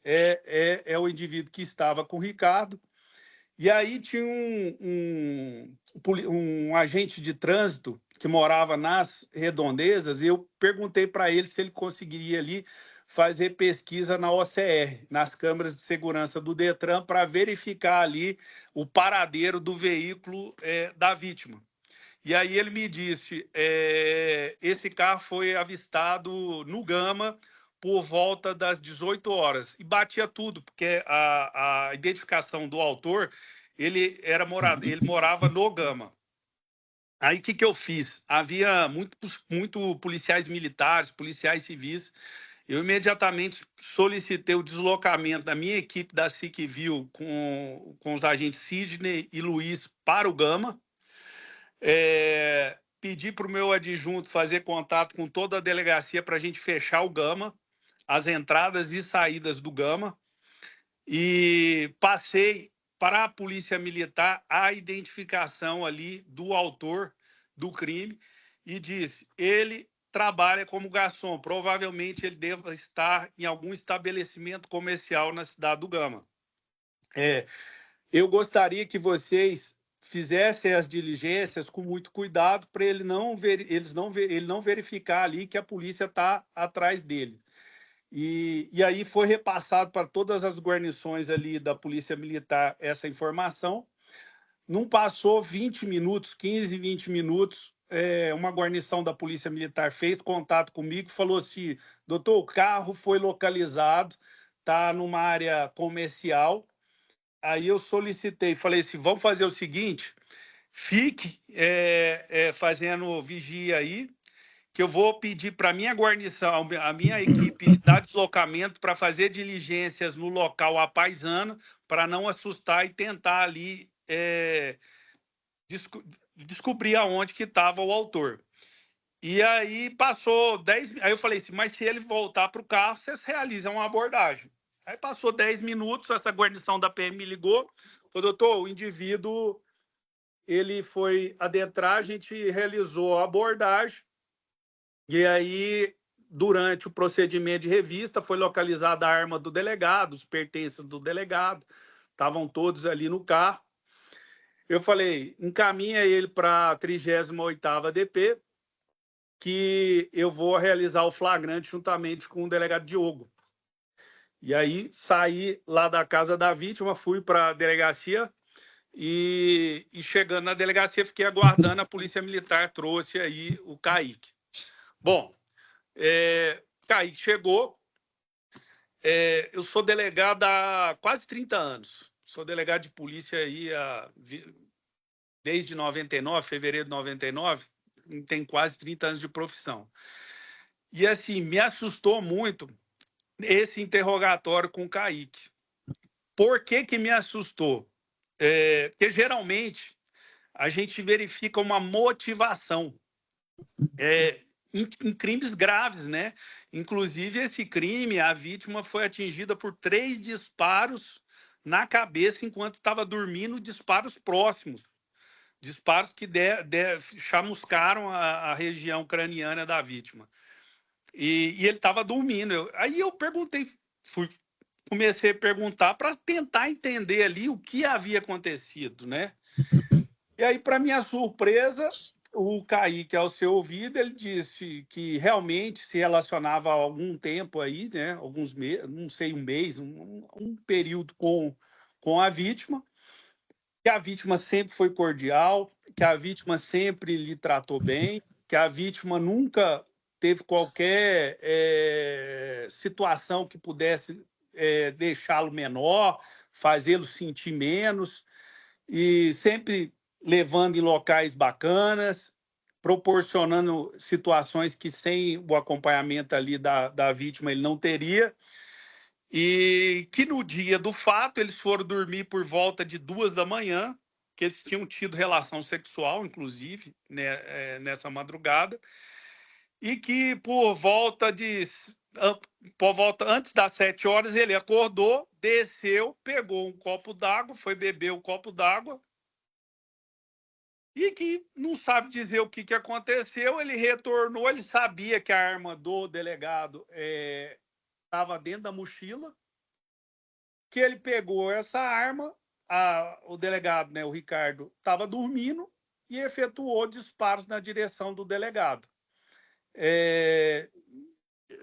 Speaker 7: é o indivíduo que estava com o Ricardo. E aí tinha um agente de trânsito que morava nas redondezas e eu perguntei para ele se ele conseguiria ali fazer pesquisa na OCR, nas câmeras de segurança do Detran, para verificar ali o paradeiro do veículo da vítima. E aí ele me disse, esse carro foi avistado no Gama por volta das 18 horas. E batia tudo, porque a identificação do autor, ele morava no Gama. Aí o que eu fiz? Havia muito policiais militares, policiais civis. Eu imediatamente solicitei o deslocamento da minha equipe da SICVIL com os agentes Sidney e Luiz para o Gama. Pedi para o meu adjunto fazer contato com toda a delegacia para a gente fechar o Gama, as entradas e saídas do Gama, e passei para a Polícia Militar a identificação ali do autor do crime e disse, ele trabalha como garçom, provavelmente ele deva estar em algum estabelecimento comercial na cidade do Gama. Eu gostaria que vocês fizessem as diligências com muito cuidado para ele não verificar ali que a polícia está atrás dele. E aí foi repassado para todas as guarnições ali da Polícia Militar essa informação. Não passou 20 minutos, 15, 20 minutos, uma guarnição da Polícia Militar fez contato comigo e falou assim, doutor, o carro foi localizado, está numa área comercial. Aí eu solicitei, falei assim, vamos fazer o seguinte, fique fazendo vigia aí, que eu vou pedir para a minha guarnição, a minha equipe dar deslocamento para fazer diligências no local à paisana, para não assustar e tentar ali descobrir aonde que estava o autor. E aí passou 10... Aí eu falei assim, mas se ele voltar para o carro, vocês realizam uma abordagem. Aí passou 10 minutos, essa guarnição da PM me ligou, falou, doutor, o indivíduo ele foi adentrar, a gente realizou a abordagem, e aí, durante o procedimento de revista, foi localizada a arma do delegado, os pertences do delegado, estavam todos ali no carro. Eu falei, encaminha ele para a 38ª DP, que eu vou realizar o flagrante juntamente com o delegado Diogo. E aí saí lá da casa da vítima, fui para a delegacia e chegando na delegacia fiquei aguardando, a Polícia Militar trouxe aí o Kaique. Bom, Kaique chegou, eu sou delegado há quase 30 anos, sou delegado de polícia aí desde 99, fevereiro de 99, tem quase 30 anos de profissão. E assim, me assustou muito esse interrogatório com o Kaique. Por que me assustou? Porque geralmente a gente verifica uma motivação em crimes graves, né? Inclusive, esse crime, a vítima foi atingida por 3 disparos na cabeça enquanto estava dormindo, disparos próximos, disparos que chamuscaram a região craniana da vítima. E ele estava dormindo. Aí eu perguntei, comecei a perguntar para tentar entender ali o que havia acontecido, né? E aí, para minha surpresa, o Kaique, ao ser ouvido, ele disse que realmente se relacionava há algum tempo aí, né? Alguns meses, não sei, um mês, um período com a vítima, que a vítima sempre foi cordial, que a vítima sempre lhe tratou bem, que a vítima nunca teve qualquer situação que pudesse deixá-lo menor, fazê-lo sentir menos, e sempre levando em locais bacanas, proporcionando situações que sem o acompanhamento ali da vítima ele não teria, e que no dia do fato eles foram dormir por volta de 2 da manhã, que eles tinham tido relação sexual, inclusive, né, nessa madrugada, e que por volta antes das 7 horas ele acordou, desceu, pegou um copo d'água, foi beber o copo d'água, e que não sabe dizer o que aconteceu. Ele retornou, ele sabia que a arma do delegado estava dentro da mochila, que ele pegou essa arma, o delegado, né, o Ricardo, estava dormindo e efetuou disparos na direção do delegado.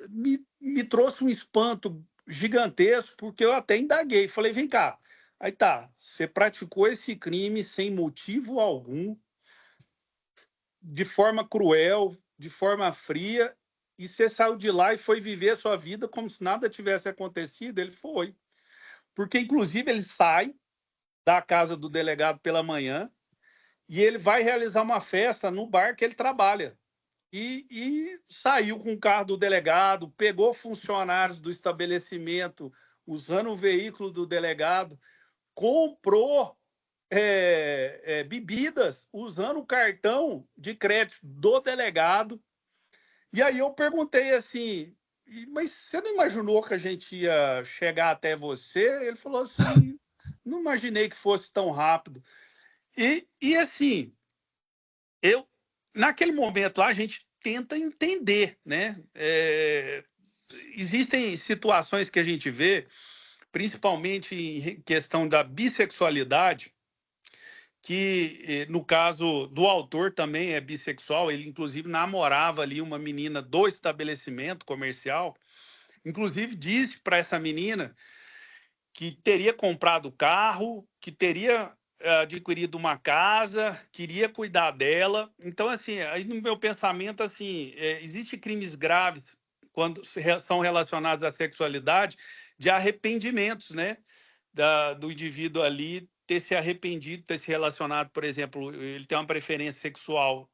Speaker 7: Me trouxe um espanto gigantesco, porque eu até indaguei, falei, vem cá, aí tá, você praticou esse crime sem motivo algum, de forma cruel, de forma fria, e você saiu de lá e foi viver a sua vida como se nada tivesse acontecido. Ele foi. Porque, inclusive, ele sai da casa do delegado pela manhã e ele vai realizar uma festa no bar que ele trabalha. E saiu com o carro do delegado, pegou funcionários do estabelecimento, usando o veículo do delegado, comprou bebidas usando o cartão de crédito do delegado. E aí eu perguntei assim, mas você não imaginou que a gente ia chegar até você? Ele falou assim, não imaginei que fosse tão rápido. E assim, eu naquele momento lá a gente tenta entender, né? Existem situações que a gente vê, principalmente em questão da bissexualidade, que no caso do autor também é bissexual, ele inclusive namorava ali uma menina do estabelecimento comercial, inclusive disse para essa menina que teria comprado carro, que teria adquirido uma casa, queria cuidar dela. Então, assim, aí no meu pensamento, assim, existe crimes graves quando são relacionados à sexualidade, de arrependimentos, né? Do indivíduo ali ter se arrependido, ter se relacionado, por exemplo, ele tem uma preferência sexual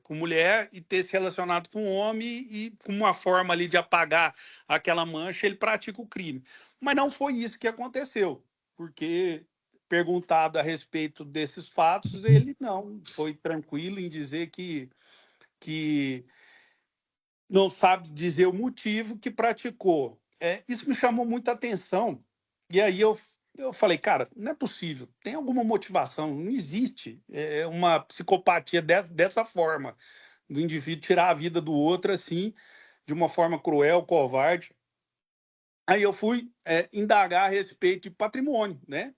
Speaker 7: com mulher e ter se relacionado com homem e com uma forma ali de apagar aquela mancha, ele pratica o crime. Mas não foi isso que aconteceu, porque perguntado a respeito desses fatos, ele não foi tranquilo em dizer que não sabe dizer o motivo que praticou. Isso me chamou muita atenção. E aí eu falei, cara, não é possível. Tem alguma motivação. Não existe uma psicopatia dessa forma, do indivíduo tirar a vida do outro assim, de uma forma cruel, covarde. Aí eu fui indagar a respeito de patrimônio, né?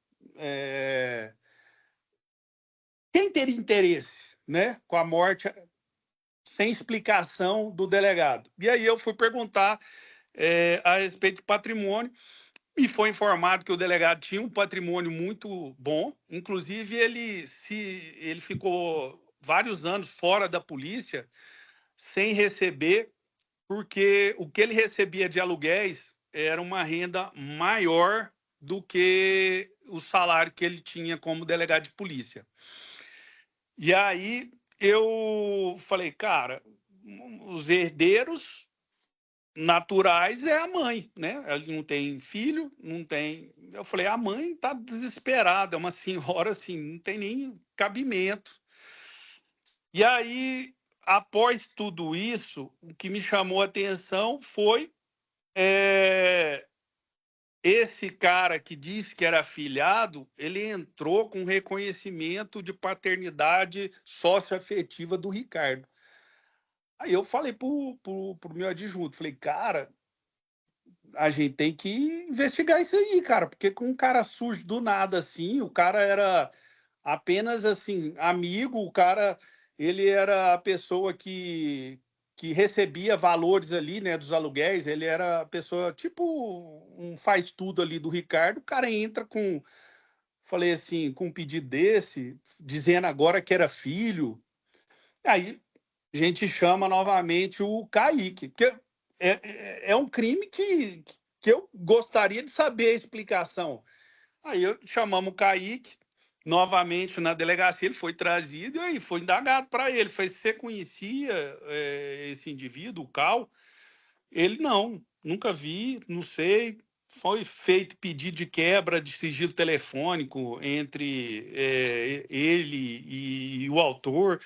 Speaker 7: Quem teria interesse, né, com a morte sem explicação do delegado? E aí eu fui perguntar a respeito de patrimônio, e foi informado que o delegado tinha um patrimônio muito bom, inclusive ele ficou vários anos fora da polícia sem receber, porque o que ele recebia de aluguéis era uma renda maior do que o salário que ele tinha como delegado de polícia. E aí eu falei, cara, os herdeiros naturais é a mãe, né? Ela não tem filho, não tem. Eu falei, a mãe tá desesperada, é uma senhora assim, não tem nem cabimento. E aí, após tudo isso, o que me chamou a atenção foi é, esse cara que disse que era afilhado, ele entrou com reconhecimento de paternidade socioafetiva do Ricardo. Aí eu falei pro meu adjunto, falei, cara, a gente tem que investigar isso aí, cara, porque com um cara sujo do nada assim, o cara era apenas assim, amigo, o cara, ele era a pessoa que recebia valores ali, né, dos aluguéis, ele era a pessoa, tipo, um faz tudo ali do Ricardo, o cara entra com, falei assim, com um pedido desse, dizendo agora que era filho, aí a gente chama novamente o Kaique, que é um crime que eu gostaria de saber a explicação. Aí chamamos o Kaique, novamente na delegacia, ele foi trazido e aí foi indagado para ele. Foi, você conhecia esse indivíduo, o Cal? Ele não, nunca vi, não sei. Foi feito pedido de quebra de sigilo telefônico entre ele e o autor.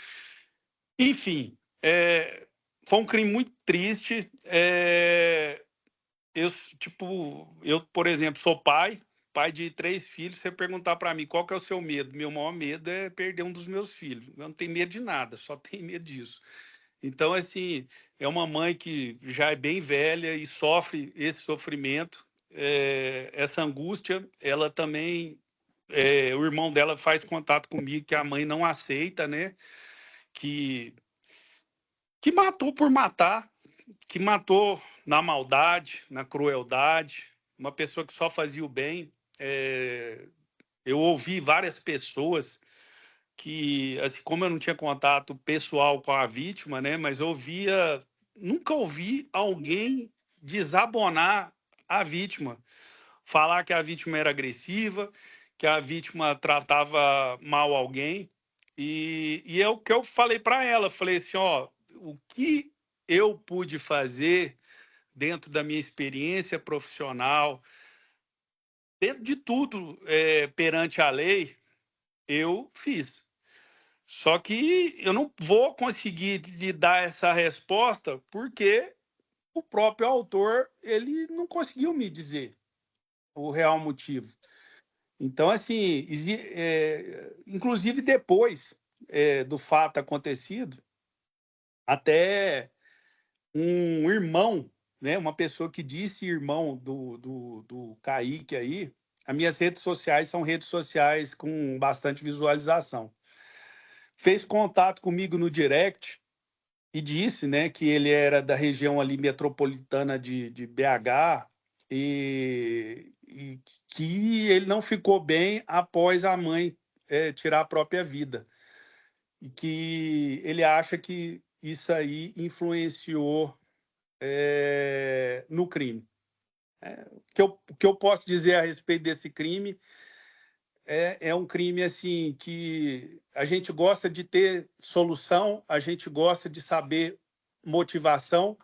Speaker 7: Enfim, foi um crime muito triste. Eu, tipo, eu, por exemplo, sou pai de 3 filhos. Você perguntar para mim qual que é o seu medo, meu maior medo é perder um dos meus filhos. Eu não tenho medo de nada, só tenho medo disso. Então, assim, é uma mãe que já é bem velha e sofre esse sofrimento, essa angústia. Ela também, o irmão dela faz contato comigo que a mãe não aceita, né? Que, que matou por matar, que matou na maldade, na crueldade, uma pessoa que só fazia o bem. Eu ouvi várias pessoas que, assim, como eu não tinha contato pessoal com a vítima, né, mas eu ouvia, nunca ouvi alguém desabonar a vítima, falar que a vítima era agressiva, que a vítima tratava mal alguém. E é o que eu falei para ela, falei assim, ó, o que eu pude fazer dentro da minha experiência profissional, dentro de tudo perante a lei, eu fiz. Só que eu não vou conseguir lhe dar essa resposta porque o próprio autor ele não conseguiu me dizer o real motivo. Então, assim, inclusive depois do fato acontecido, até um irmão, né, uma pessoa que disse irmão do Kaique aí, as minhas redes sociais são redes sociais com bastante visualização. Fez contato comigo no direct e disse, né, que ele era da região ali metropolitana de BH e que ele não ficou bem após a mãe tirar a própria vida. E que ele acha que isso aí influenciou no crime. O que eu posso dizer a respeito desse crime é um crime assim que a gente gosta de ter solução, a gente gosta de saber motivação,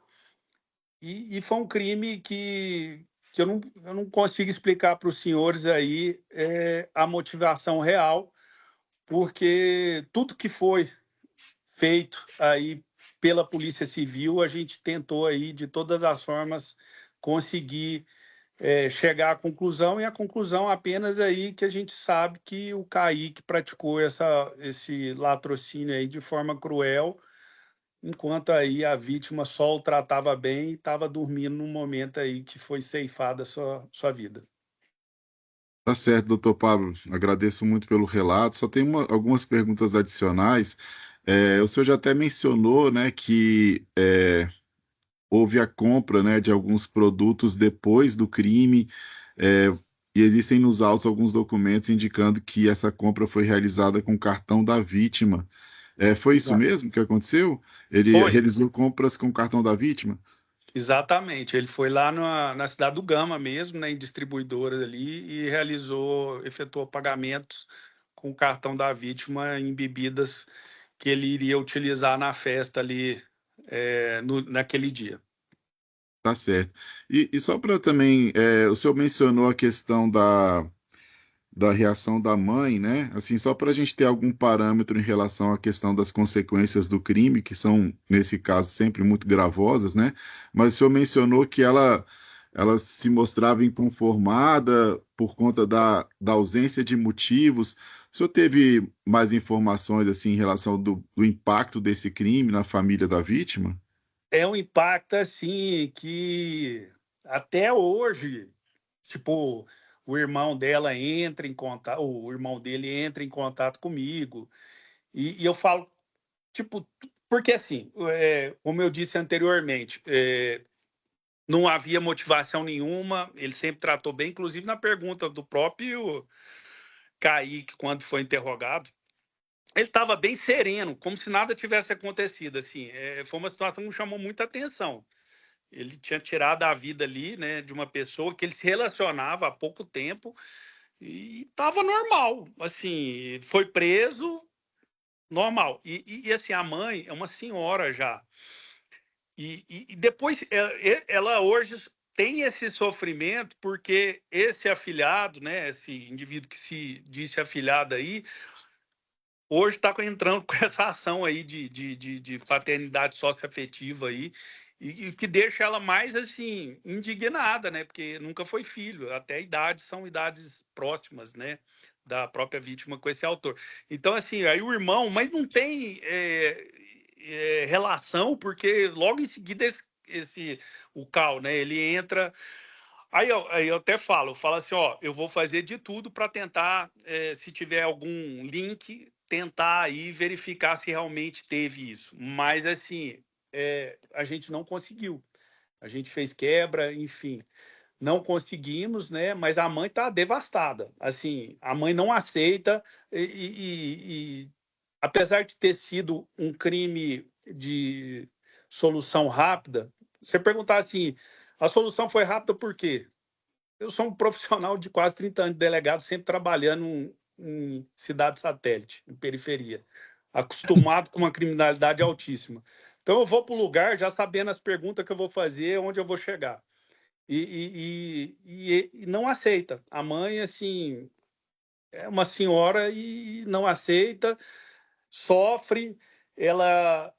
Speaker 7: e foi um crime que eu não consigo explicar para os senhores aí a motivação real, porque tudo que foi feito aí pela Polícia Civil, a gente tentou aí de todas as formas conseguir chegar à conclusão, e a conclusão apenas aí que a gente sabe que o Kaique praticou esse latrocínio aí de forma cruel, enquanto aí a vítima só o tratava bem e estava dormindo no momento aí que foi ceifada a sua vida.
Speaker 4: Tá certo, doutor Pablo. Agradeço muito pelo relato. Só tem algumas perguntas adicionais. O senhor já até mencionou, né, que houve a compra, né, de alguns produtos depois do crime, é, e existem nos autos alguns documentos indicando que essa compra foi realizada com o cartão da vítima. Foi isso
Speaker 7: Exato.
Speaker 4: mesmo que aconteceu? Ele
Speaker 7: Foi,
Speaker 4: realizou compras com o cartão da vítima?
Speaker 7: exatamente. Ele foi lá na cidade do Gama mesmo, né, em distribuidora ali, e efetuou pagamentos com o cartão da vítima em bebidas que ele iria utilizar na festa ali naquele dia.
Speaker 4: Tá certo. E só para também, o senhor mencionou a questão da reação da mãe, né? Assim, só para a gente ter algum parâmetro em relação à questão das consequências do crime, que são, nesse caso, sempre muito gravosas, né? Mas o senhor mencionou que ela se mostrava inconformada por conta da ausência de motivos. O senhor teve mais informações, assim, em relação do impacto desse crime na família da vítima?
Speaker 7: É um impacto assim que até hoje, tipo, o irmão dela entra em contato, o irmão dele entra em contato comigo, e eu falo, tipo, porque assim, como eu disse anteriormente, não havia motivação nenhuma, ele sempre tratou bem, inclusive na pergunta do próprio Kaique, quando foi interrogado, ele estava bem sereno, como se nada tivesse acontecido, assim, foi uma situação que me chamou muita atenção. Ele tinha tirado a vida ali, né, de uma pessoa que ele se relacionava há pouco tempo e estava normal. Assim, foi preso, normal. Assim, a mãe é uma senhora já. E depois ela hoje tem esse sofrimento porque esse afilhado, né, esse indivíduo que se disse afilhado aí, hoje está entrando com essa ação aí de paternidade socioafetiva aí, e que deixa ela mais assim indignada, né? Porque nunca foi filho, até a idade são idades próximas, né? Da própria vítima com esse autor. Então, assim, aí o irmão, mas não tem relação, porque logo em seguida o Cal, né? Ele entra. Aí eu até falo assim, ó, eu vou fazer de tudo para tentar, se tiver algum link, tentar aí verificar se realmente teve isso. Mas assim, a gente não conseguiu. A gente fez quebra, enfim, não conseguimos, né? Mas a mãe está devastada. Assim, a mãe não aceita e apesar de ter sido um crime de solução rápida, você perguntar assim, a solução foi rápida por quê? Eu sou um profissional de quase 30 anos de delegado, sempre trabalhando em cidade satélite, em periferia, acostumado com uma criminalidade altíssima. Então eu vou para o lugar já sabendo as perguntas que eu vou fazer, onde eu vou chegar. E não aceita. A mãe, assim, é uma senhora e não aceita, sofre.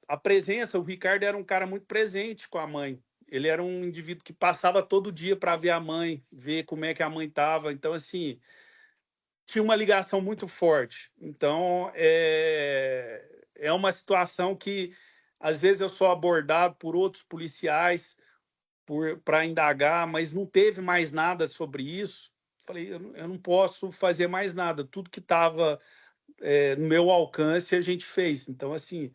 Speaker 7: A presença, o Ricardo era um cara muito presente com a mãe. Ele era um indivíduo que passava todo dia para ver a mãe, ver como é que a mãe estava. Então, assim, tinha uma ligação muito forte. Então, é uma situação que, às vezes, eu sou abordado por outros policiais para indagar, mas não teve mais nada sobre isso. Falei, eu não posso fazer mais nada. Tudo que estava no meu alcance a gente fez. Então, assim,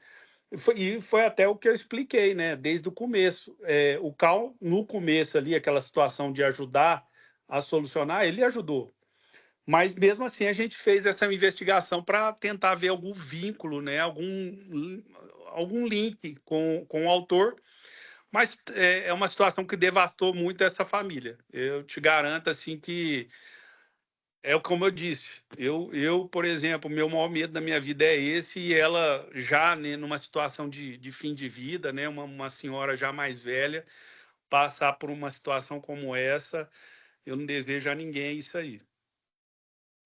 Speaker 7: foi até o que eu expliquei, né? Desde o começo. O Cal, no começo ali, aquela situação de ajudar a solucionar, ele ajudou. Mas mesmo assim a gente fez essa investigação para tentar ver algum vínculo, né? Algum link com o autor. Mas é uma situação que devastou muito essa família. Eu te garanto assim que como eu disse, por exemplo, meu maior medo da minha vida é esse, e ela já, né, numa situação de fim de vida, né, uma senhora já mais velha, passar por uma situação como essa, eu não desejo a ninguém isso aí.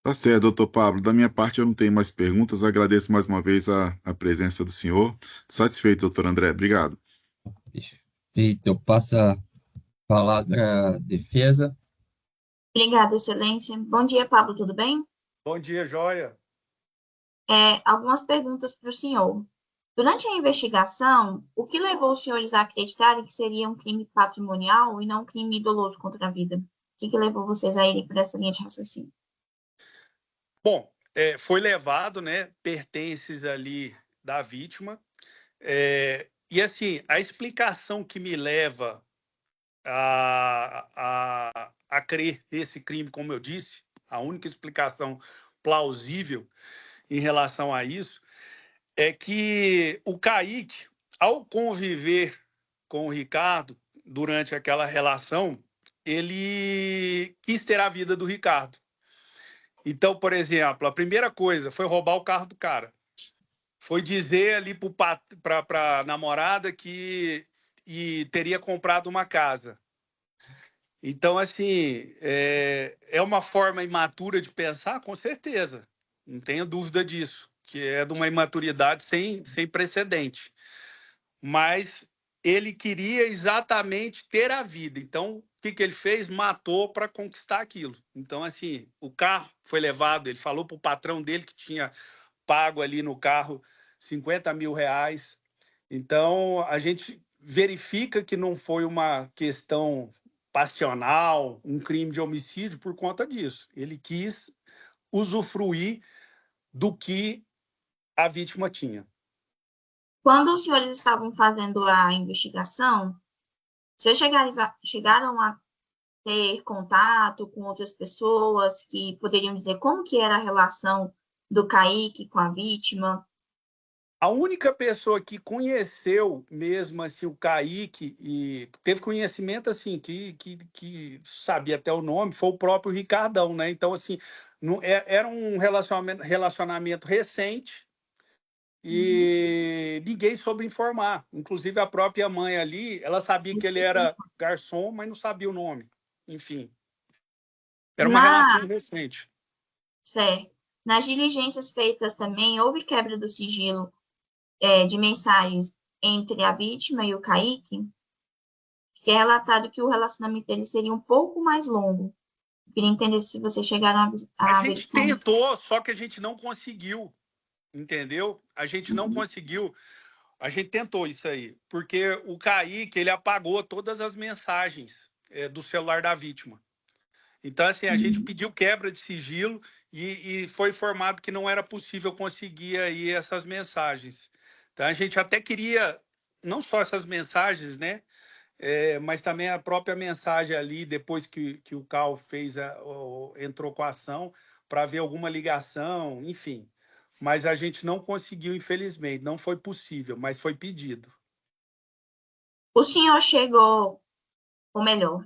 Speaker 4: Tá certo, doutor Pablo. Da minha parte, eu não tenho mais perguntas. Agradeço mais uma vez a presença do senhor. Satisfeito, doutor André. Obrigado.
Speaker 1: Perfeito. Eu passo a palavra à defesa.
Speaker 5: Obrigada, Excelência. Bom dia, Pablo, tudo bem?
Speaker 7: Bom dia, joia.
Speaker 5: Algumas perguntas para o senhor. Durante a investigação, o que levou os senhores a acreditarem que seria um crime patrimonial e não um crime doloso contra a vida? O que levou vocês a irem por essa linha de raciocínio?
Speaker 7: Bom, foi levado, né, pertences ali da vítima, e assim, a explicação que me leva a crer nesse crime, como eu disse, a única explicação plausível em relação a isso é que o Kaique, ao conviver com o Ricardo durante aquela relação, ele quis ter a vida do Ricardo. Então, por exemplo, a primeira coisa foi roubar o carro do cara. Foi dizer ali para a namorada que e teria comprado uma casa. Então, assim, é uma forma imatura de pensar, com certeza. Não tenho dúvida disso, que é de uma imaturidade sem precedente. Mas ele queria exatamente ter a vida. Então, o que ele fez? Matou para conquistar aquilo. Então, assim, o carro foi levado, ele falou para o patrão dele que tinha pago ali no carro 50 mil reais. Então, a gente verifica que não foi uma questão passional, um crime de homicídio por conta disso. Ele quis usufruir do que a vítima tinha.
Speaker 5: Quando os senhores estavam fazendo a investigação, vocês chegaram a ter contato com outras pessoas que poderiam dizer como que era a relação do Kaique com a vítima?
Speaker 7: A única pessoa que conheceu mesmo assim o Kaique e teve conhecimento assim que sabia até o nome foi o próprio Ricardão, né? Então assim, era um relacionamento recente e ninguém soube informar. Inclusive a própria mãe ali, ela sabia que ele era garçom, mas não sabia o nome. Enfim, era uma relação recente.
Speaker 5: Certo. Nas diligências feitas também, houve quebra do sigilo de mensagens entre a vítima e o Kaique, que é relatado que o relacionamento dele seria um pouco mais longo. Eu queria entender se vocês chegaram
Speaker 7: A
Speaker 5: a
Speaker 7: gente
Speaker 5: verificar isso.
Speaker 7: tentou, só que a gente não conseguiu, entendeu? A gente não conseguiu. A gente tentou isso aí, porque o Kaique, ele apagou todas as mensagens do celular da vítima. Então, assim, a gente pediu quebra de sigilo e foi informado que não era possível conseguir aí essas mensagens. Então, a gente até queria, não só essas mensagens, né? Mas também a própria mensagem ali, depois que o Cal fez entrou com a ação, para ver alguma ligação, enfim. Mas a gente não conseguiu, infelizmente. Não foi possível, mas foi pedido.
Speaker 5: O senhor chegou, ou melhor,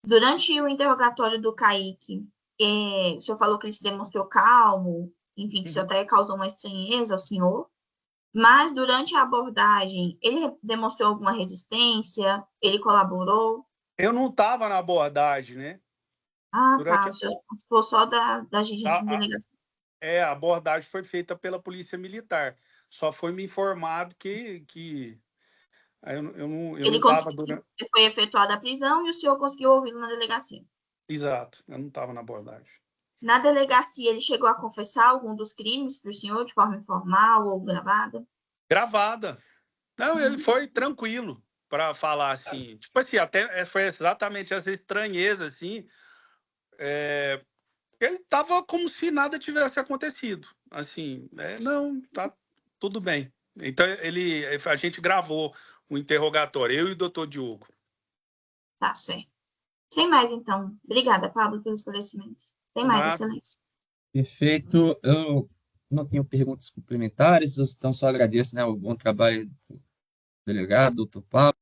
Speaker 5: durante o interrogatório do Kaique, o senhor falou que ele se demonstrou calmo, enfim, que isso até causou uma estranheza ao senhor, mas durante a abordagem, ele demonstrou alguma resistência? Ele colaborou?
Speaker 7: Eu não estava na abordagem, né?
Speaker 5: Ah,
Speaker 7: Durante
Speaker 5: tá. O senhor participou só da diligência de
Speaker 7: a,
Speaker 5: delegacia.
Speaker 7: a abordagem foi feita pela Polícia Militar. Só foi me informado que eu não
Speaker 5: Ele
Speaker 7: estava
Speaker 5: conseguiu,
Speaker 7: durante.
Speaker 5: foi efetuada a prisão e o senhor conseguiu ouvi-lo na delegacia.
Speaker 7: Exato, eu não estava na abordagem.
Speaker 5: Na delegacia, ele chegou a confessar algum dos crimes para o senhor de forma informal ou gravada?
Speaker 7: Gravada. Não, ele foi tranquilo para falar assim. Tipo assim, até foi exatamente essa estranheza, assim. Ele estava como se nada tivesse acontecido. Assim, não, tá tudo bem. Então, a gente gravou o interrogatório, eu e o doutor Diogo.
Speaker 5: Tá certo. Sem mais, então. Obrigada, Pablo, pelos esclarecimentos. Sem mais,
Speaker 7: Nada.
Speaker 5: excelência.
Speaker 1: Perfeito. Eu não tenho perguntas complementares, então só agradeço, né, o bom trabalho do delegado, doutor Pablo.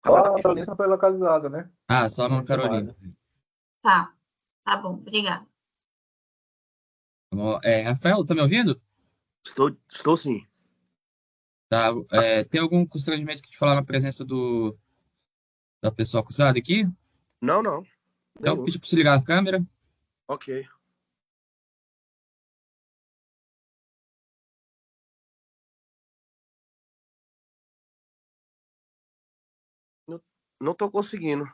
Speaker 8: Só a Carolina foi localizada, né?
Speaker 1: Ah, só a Ana
Speaker 8: Muito
Speaker 1: Carolina.
Speaker 5: Tá. Tá bom, obrigada.
Speaker 1: Rafael, tá me ouvindo?
Speaker 6: Estou sim.
Speaker 1: Tá. Tem algum constrangimento que te falar na presença da pessoa acusada aqui?
Speaker 6: Não, não.
Speaker 1: Então,
Speaker 6: Nenhum.
Speaker 1: pedi para você ligar a câmera.
Speaker 6: Ok. Não estou conseguindo.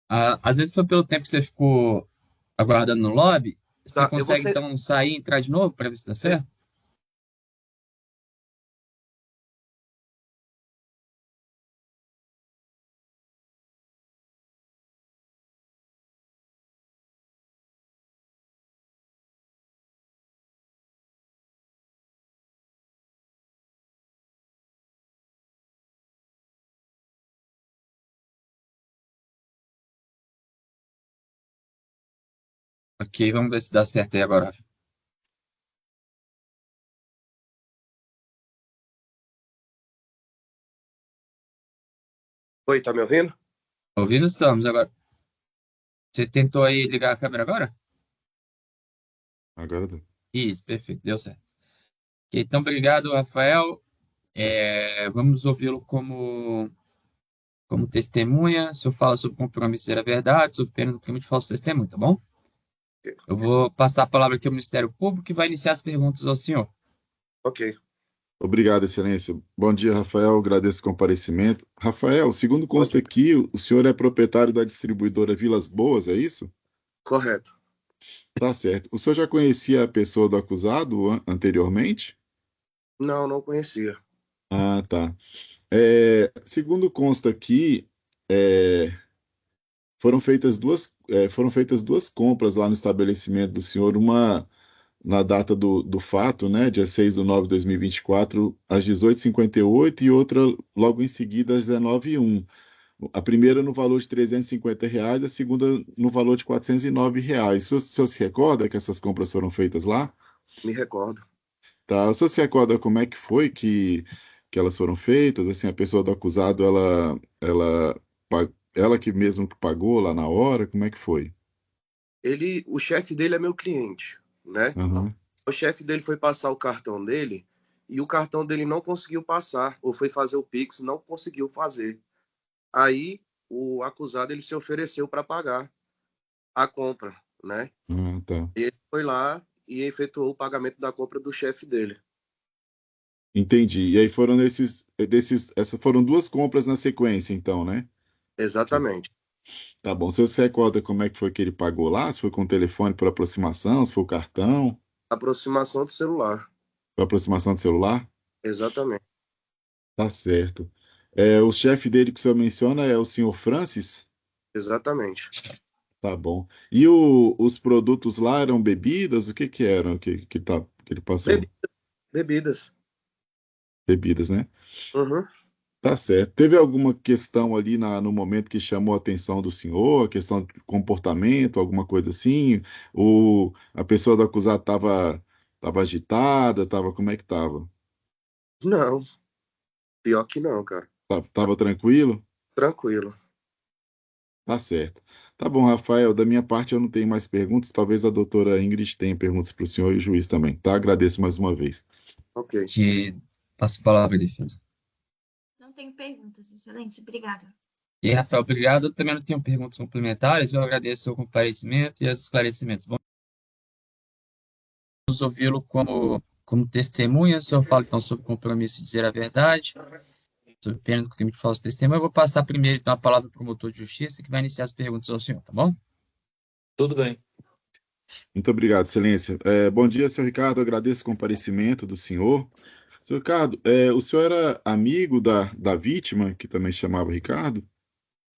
Speaker 1: Às vezes foi pelo tempo que você ficou aguardando no lobby. Você
Speaker 6: Tá,
Speaker 1: consegue, então, sair e entrar de novo para ver se dá certo? Ok, vamos ver se dá certo aí agora.
Speaker 6: Oi, tá me ouvindo?
Speaker 1: Ouvindo estamos agora. Você tentou aí ligar a câmera agora?
Speaker 4: Agora dá.
Speaker 1: Isso, perfeito, deu certo. Ok, então, obrigado, Rafael. Vamos ouvi-lo como testemunha. O senhor fala sobre compromisso dizer a verdade, sobre pena do crime de falso testemunho, tá bom? Eu vou passar a palavra aqui ao Ministério Público que vai iniciar as perguntas ao senhor.
Speaker 6: Ok.
Speaker 4: Obrigado, Excelência. Bom dia, Rafael. Agradeço o comparecimento. Rafael, segundo consta aqui, o senhor é proprietário da distribuidora Vilas Boas, é isso?
Speaker 6: Correto.
Speaker 4: Tá certo. O senhor já conhecia a pessoa do acusado anteriormente?
Speaker 6: Não, não conhecia.
Speaker 4: Ah, tá. Segundo consta aqui, foram feitas duas compras lá no estabelecimento do senhor, uma na data do fato, né, dia 6/9/2024, às 18h58, e outra logo em seguida, às 19h01. A primeira no valor de R$ 350, a segunda no valor de R$ 409. O senhor se recorda que essas compras foram feitas lá?
Speaker 6: Me recordo.
Speaker 4: Tá. O senhor se recorda como é que foi que elas foram feitas? Assim, a pessoa do acusado, ela que mesmo que pagou lá na hora, como é que foi?
Speaker 6: O chefe dele é meu cliente, né?
Speaker 4: Aham.
Speaker 6: O chefe dele foi passar o cartão dele e o cartão dele não conseguiu passar, ou foi fazer o Pix, não conseguiu fazer. Aí o acusado ele se ofereceu para pagar a compra, né?
Speaker 4: Ah, tá.
Speaker 6: Ele foi lá e efetuou o pagamento da compra do chefe dele.
Speaker 4: Entendi. E aí essas foram duas compras na sequência, então, né?
Speaker 6: Exatamente.
Speaker 4: Tá bom. O senhor se recorda como é que foi que ele pagou lá? Se foi com o telefone por aproximação, se foi o cartão,
Speaker 6: Aproximação do celular.
Speaker 4: por aproximação do celular?
Speaker 6: Exatamente.
Speaker 4: Tá certo. O chefe dele que o senhor menciona é o senhor Francis?
Speaker 6: Exatamente.
Speaker 4: Tá bom. E os produtos lá eram bebidas? O que que eram que ele passou?
Speaker 6: Bebi- Bebidas.
Speaker 4: Bebidas, né?
Speaker 6: Uhum.
Speaker 4: Tá certo. Teve alguma questão ali no momento que chamou a atenção do senhor, questão de comportamento, alguma coisa assim? Ou a pessoa do acusado estava agitada, como é que estava?
Speaker 6: Não, pior que não, cara.
Speaker 4: Tava tranquilo?
Speaker 6: Tranquilo.
Speaker 4: Tá certo. Tá bom, Rafael. Da minha parte eu não tenho mais perguntas. Talvez a doutora Ingrid tenha perguntas para o senhor e o juiz também, tá? Agradeço mais uma vez.
Speaker 6: Ok.
Speaker 1: Que passo a palavra à defesa.
Speaker 5: Não tenho perguntas, excelência. Obrigada.
Speaker 1: E, Rafael, obrigado. Eu também não tenho perguntas complementares. Eu agradeço o seu comparecimento e os esclarecimentos. Vamos ouvi-lo como testemunha. O senhor fala, então, sobre o compromisso de dizer a verdade, sobre pena do crime de falso testemunho. Eu vou passar primeiro, então, a palavra para o promotor de justiça, que vai iniciar as perguntas ao senhor, tá bom?
Speaker 7: Tudo bem.
Speaker 4: Muito obrigado, Excelência. Bom dia, senhor Ricardo. Agradeço o comparecimento do senhor. Senhor Ricardo, o senhor era amigo da vítima, que também se chamava Ricardo?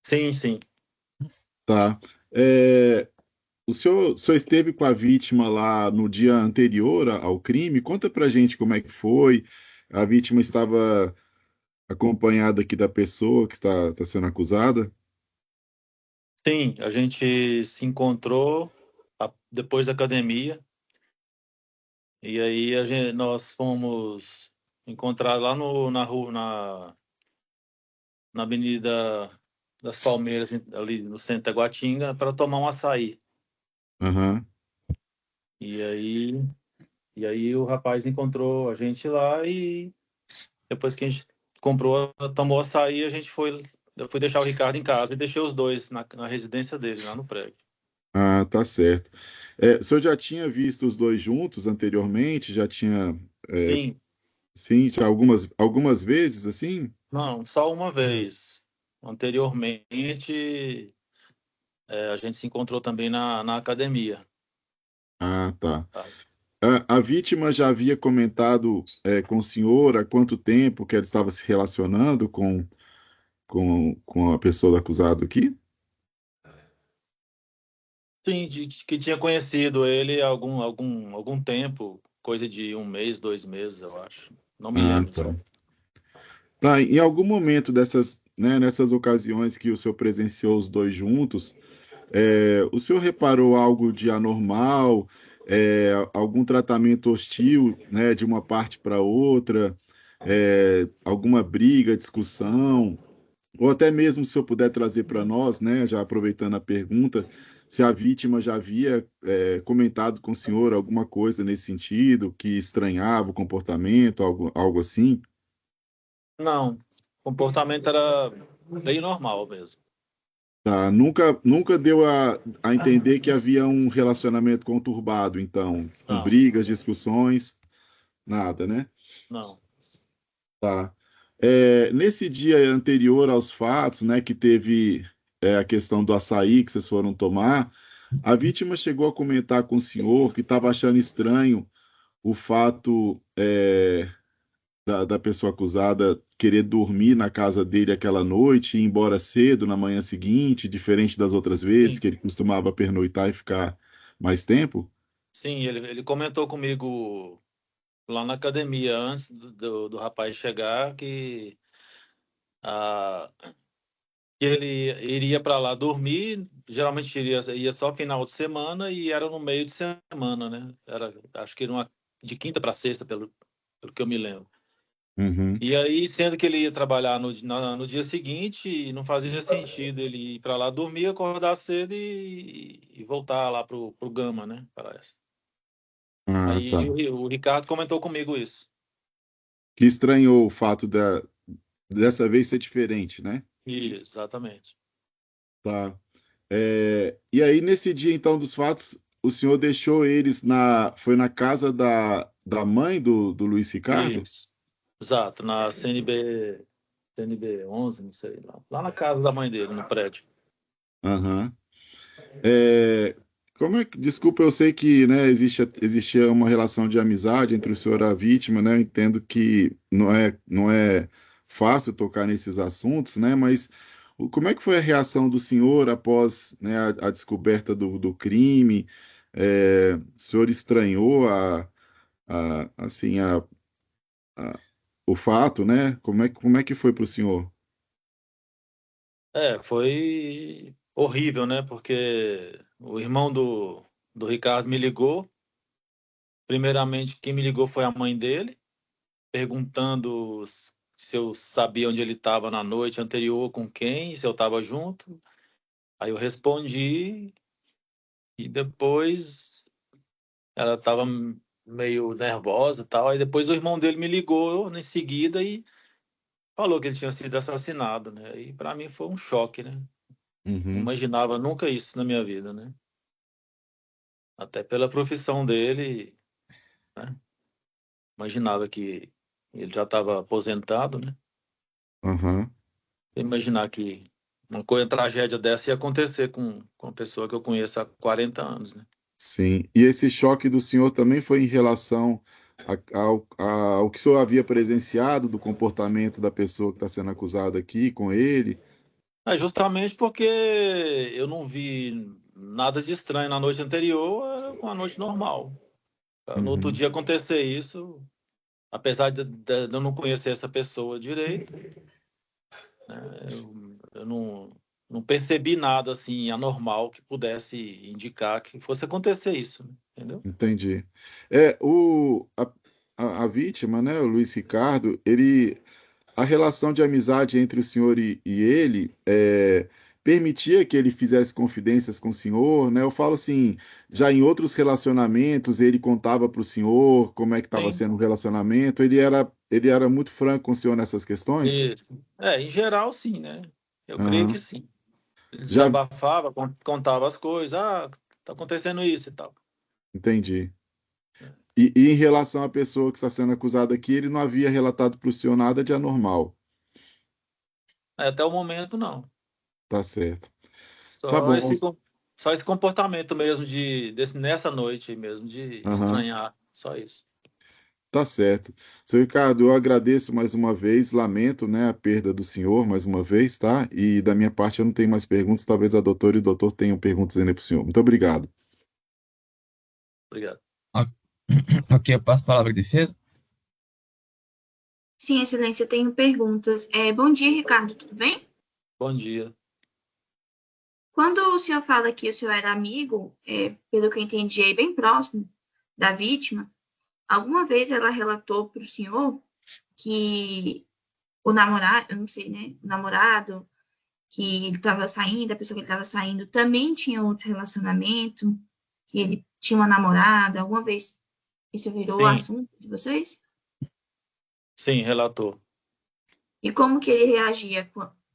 Speaker 7: Sim, sim.
Speaker 4: Tá. É, o senhor esteve com a vítima lá no dia anterior ao crime? Conta pra gente como é que foi. A vítima estava acompanhada aqui da pessoa que está sendo acusada?
Speaker 7: Sim, a gente se encontrou depois da academia e aí nós fomos encontrar lá na rua, na Avenida das Palmeiras, ali no centro da Guatinga, para tomar um açaí.
Speaker 4: Aham.
Speaker 7: E aí, e aí o rapaz encontrou a gente lá e depois que a gente tomou açaí, eu fui deixar o Ricardo em casa e deixei os dois na residência dele, lá no prédio.
Speaker 4: Ah, tá certo. O senhor já tinha visto os dois juntos anteriormente? Já tinha, é,
Speaker 7: Sim,
Speaker 4: sim, já algumas vezes, assim?
Speaker 7: não, só uma vez. Anteriormente, a gente se encontrou também na academia.
Speaker 4: Ah, tá.
Speaker 7: Tá?
Speaker 4: A vítima já havia comentado, com o senhor há quanto tempo que ela estava se relacionando com a pessoa do acusado aqui?
Speaker 7: Sim, que tinha conhecido ele há algum tempo, coisa de 1 mês, 2 meses, eu acho. Não me
Speaker 4: Ah,
Speaker 7: lembro.
Speaker 4: tá. Tá, em algum momento nessas ocasiões que o senhor presenciou os dois juntos, o senhor reparou algo de anormal, algum tratamento hostil, né, de uma parte para outra, alguma briga, discussão, ou até mesmo se o senhor puder trazer para nós, né, já aproveitando a pergunta, se a vítima já havia, comentado com o senhor alguma coisa nesse sentido, que estranhava o comportamento, algo assim?
Speaker 9: Não, o comportamento era bem normal mesmo.
Speaker 4: Tá, nunca deu a entender que havia um relacionamento conturbado, então, com
Speaker 9: Não,
Speaker 4: brigas, discussões, nada, né?
Speaker 9: não.
Speaker 4: Tá. Nesse dia anterior aos fatos, né, que teve a questão do açaí que vocês foram tomar, a vítima chegou a comentar com o senhor que estava achando estranho o fato da pessoa acusada querer dormir na casa dele aquela noite e ir embora cedo na manhã seguinte, diferente das outras vezes
Speaker 9: Sim,
Speaker 4: que ele costumava pernoitar e ficar mais tempo?
Speaker 9: sim, ele comentou comigo lá na academia, antes do rapaz chegar, ah, que ele iria para lá dormir, geralmente ia só final de semana e era no meio de semana, né? Era, acho que de quinta para sexta, pelo que eu me lembro.
Speaker 4: Uhum.
Speaker 9: E aí, sendo que ele ia trabalhar no dia seguinte, não fazia sentido ele ir para lá dormir, acordar cedo e voltar lá pro Gama, né? Parece.
Speaker 4: Ah,
Speaker 9: Aí
Speaker 4: tá.
Speaker 9: o Ricardo comentou comigo isso.
Speaker 4: Que estranhou o fato dessa vez ser diferente, né?
Speaker 9: Exatamente.
Speaker 4: Tá. E aí, nesse dia, então, dos fatos, o senhor deixou eles foi na casa da mãe do Luiz Ricardo?
Speaker 9: Isso. Exato, na CNB 11, não sei, lá na casa da mãe dele, no prédio.
Speaker 4: Aham. É, desculpa, eu sei que, né, existia uma relação de amizade entre o senhor e a vítima, né? Eu entendo que não é fácil tocar nesses assuntos, né? Mas como é que foi a reação do senhor após, né, a descoberta do crime? O senhor estranhou assim, a- o fato, né? Como é que foi para o senhor?
Speaker 9: Foi horrível, né? Porque o irmão do Ricardo me ligou. Primeiramente, quem me ligou foi a mãe dele, perguntando se eu sabia onde ele estava na noite anterior, com quem, se eu estava junto. Aí eu respondi e depois ela estava meio nervosa e tal. Aí depois o irmão dele me ligou em seguida e falou que ele tinha sido assassinado, né? E para mim foi um choque, né? Não
Speaker 4: Uhum,
Speaker 9: imaginava nunca isso na minha vida, né? Até pela profissão dele, né? Imaginava que ele já estava aposentado, né?
Speaker 4: aham.
Speaker 9: Imaginar que tragédia dessa ia acontecer com uma pessoa que eu conheço há 40 anos, né?
Speaker 4: Sim. E esse choque do senhor também foi em relação ao que o senhor havia presenciado do comportamento da pessoa que está sendo acusada aqui com ele?
Speaker 9: É justamente porque eu não vi nada de estranho na noite anterior, era uma noite normal. No outro
Speaker 4: Uhum,
Speaker 9: dia acontecer isso, apesar de eu não conhecer essa pessoa direito, né, eu não percebi nada assim anormal que pudesse indicar que fosse acontecer isso, né? Entendeu?
Speaker 4: entendi. A vítima, né, o Luiz Ricardo, a relação de amizade entre o senhor e ele permitia que ele fizesse confidências com o senhor, né? Eu falo assim, já em outros relacionamentos, ele contava para o senhor como é que estava
Speaker 9: Sim,
Speaker 4: sendo o relacionamento, ele era muito franco com o senhor nessas questões?
Speaker 9: isso. Em geral, sim, né? Eu creio que
Speaker 4: Aham.
Speaker 9: sim. Ele
Speaker 4: Já
Speaker 9: desabafava, contava as coisas, tá acontecendo isso e tal.
Speaker 4: entendi. E em relação à pessoa que está sendo acusada aqui, ele não havia relatado para o senhor nada de anormal.
Speaker 9: Até o momento, não.
Speaker 4: Tá certo. Tá
Speaker 9: Só
Speaker 4: bom.
Speaker 9: esse, só esse comportamento mesmo nessa noite mesmo, de
Speaker 4: Aham.
Speaker 9: estranhar, só isso.
Speaker 4: Tá certo. Seu Ricardo, eu agradeço mais uma vez, lamento, né, a perda do senhor mais uma vez, tá? E da minha parte eu não tenho mais perguntas, talvez a doutora e o doutor tenham perguntas ainda para o senhor. Muito obrigado.
Speaker 9: Obrigado.
Speaker 1: O- Ok, eu passo a palavra de defesa.
Speaker 5: Sim, Excelência, eu tenho perguntas. Bom dia, Ricardo, tudo bem?
Speaker 9: Bom dia.
Speaker 5: Quando o senhor fala que o senhor era amigo, pelo que eu entendi, bem próximo da vítima, alguma vez ela relatou para o senhor que o namorado, eu não sei, né? O namorado que ele estava saindo, a pessoa que ele estava saindo, também tinha outro relacionamento, que ele tinha uma namorada, alguma vez isso virou
Speaker 9: Sim,
Speaker 5: assunto de vocês?
Speaker 9: sim, relator.
Speaker 5: E como que ele reagia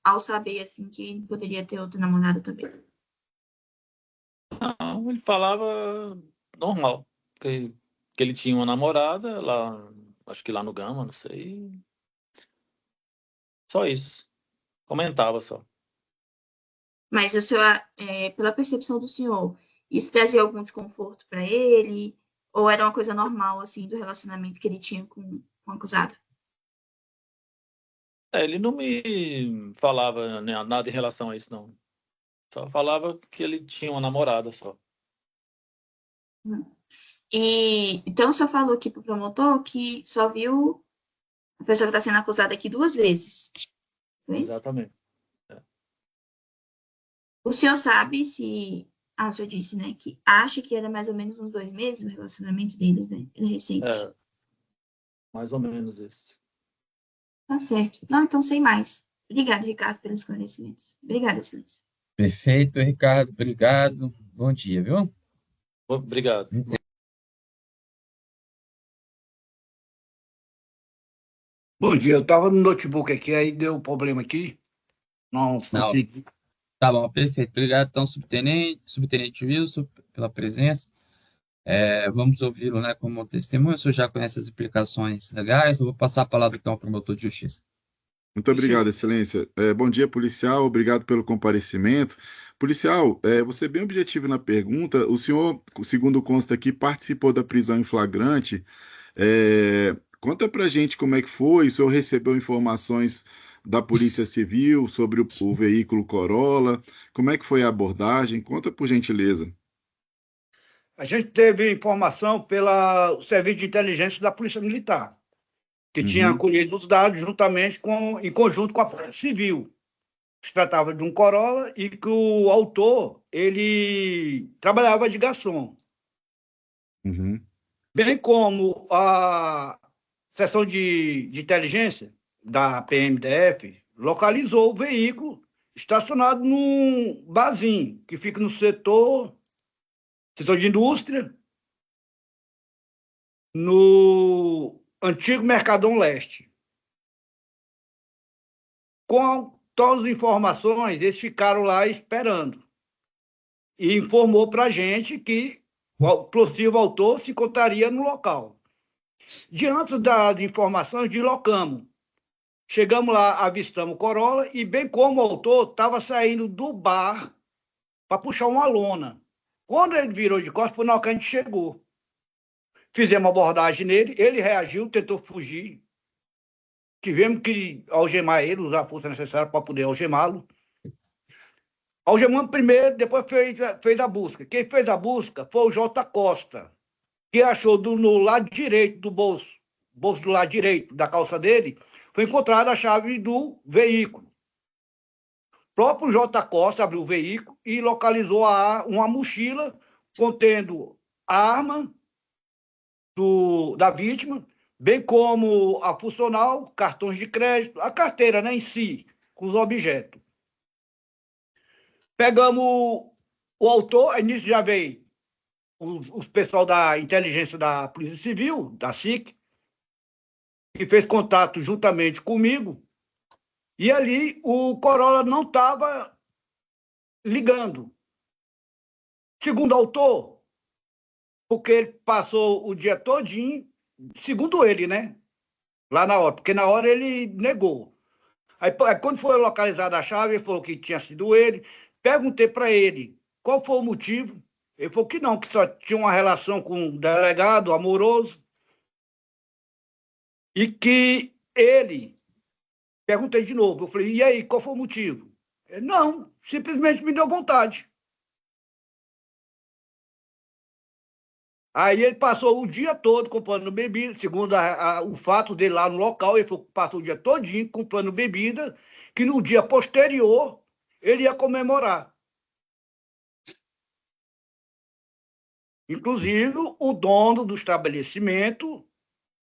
Speaker 5: ao saber, assim, que ele poderia ter outro namorado também?
Speaker 9: Não, ele falava normal, que ele tinha uma namorada lá, acho que lá no Gama, não sei. Só isso. Comentava só.
Speaker 5: Mas o senhor, pela percepção do senhor, isso trazia algum desconforto para ele? Ou era uma coisa normal, assim, do relacionamento que ele tinha com a acusada?
Speaker 9: Ele não me falava nada em relação a isso, não. Só falava que ele tinha uma namorada só.
Speaker 5: E então o senhor falou aqui pro promotor que só viu a pessoa que está sendo acusada aqui 2 vezes. Não é isso?
Speaker 9: Exatamente.
Speaker 5: O senhor sabe se. Ah, o senhor disse, né? Que acha que era mais ou menos uns 2 meses o relacionamento deles, né? Era recente.
Speaker 9: É, mais ou menos isso.
Speaker 5: Tá certo. Não, então sei mais. Obrigado, Ricardo, pelos esclarecimentos. Obrigada, excelência.
Speaker 1: Perfeito, Ricardo. Obrigado. Bom dia, viu?
Speaker 9: Obrigado.
Speaker 10: Bom dia, eu estava no notebook aqui, aí deu problema aqui. Não
Speaker 1: Não,
Speaker 10: consegui.
Speaker 1: tá bom, perfeito. Obrigado, então, subtenente Wilson, pela presença. Vamos ouvi-lo, né, como testemunha. O senhor já conhece as implicações legais. Eu vou passar a palavra, então, ao promotor de justiça.
Speaker 4: Muito obrigado, excelência. Bom dia, policial. Obrigado pelo comparecimento. Policial, você bem objetivo na pergunta. O senhor, segundo consta aqui, participou da prisão em flagrante. Conta pra gente como é que foi. O senhor recebeu informações da Polícia Civil sobre o veículo Corolla? Como é que foi a abordagem? Conta por gentileza.
Speaker 10: A gente teve informação pelo Serviço de Inteligência da Polícia Militar, que tinha
Speaker 4: Uhum,
Speaker 10: colhido os dados em conjunto com a Polícia Civil. Se tratava de um Corolla e que o autor, ele trabalhava de garçom,
Speaker 4: uhum,
Speaker 10: bem como a seção de inteligência da PMDF localizou o veículo estacionado num barzinho que fica no setor de indústria, no antigo Mercadão Leste. Com todas as informações, eles ficaram lá esperando. E informou para a gente que o possível autor se encontraria no local. Diante das informações, deslocamos. Chegamos lá, avistamos o Corolla e, bem como o autor, estava saindo do bar para puxar uma lona. Quando ele virou de costas, foi na hora que a gente chegou. Fizemos uma abordagem nele, ele reagiu, tentou fugir. Tivemos que algemar ele, usar a força necessária para poder algemá-lo. Algemamos primeiro, depois fez a busca. Quem fez a busca foi o J. Costa, que achou no lado direito do bolso do lado direito da calça dele, foi encontrada a chave do veículo. O próprio J. Costa abriu o veículo e localizou uma mochila contendo a arma da vítima, bem como a funcional, cartões de crédito, a carteira, né, em si, com os objetos. Pegamos o autor, aí nisso já veio os pessoal da inteligência da Polícia Civil, da SIC, que fez contato juntamente comigo, e ali o Corolla não estava ligando. Segundo o autor, porque ele passou o dia todinho, segundo ele, né? Lá na hora, porque na hora ele negou. Aí, quando foi localizada a chave, ele falou que tinha sido ele. Perguntei para ele qual foi o motivo. Ele falou que não, que só tinha uma relação com um delegado amoroso e que ele. Perguntei de novo. Eu falei, e aí, qual foi o motivo? Ele, não, simplesmente me deu vontade. Aí ele passou o dia todo comprando bebida, segundo o fato dele lá no local, ele passou o dia todinho comprando bebida, que no dia posterior ele ia comemorar. Inclusive, o dono do estabelecimento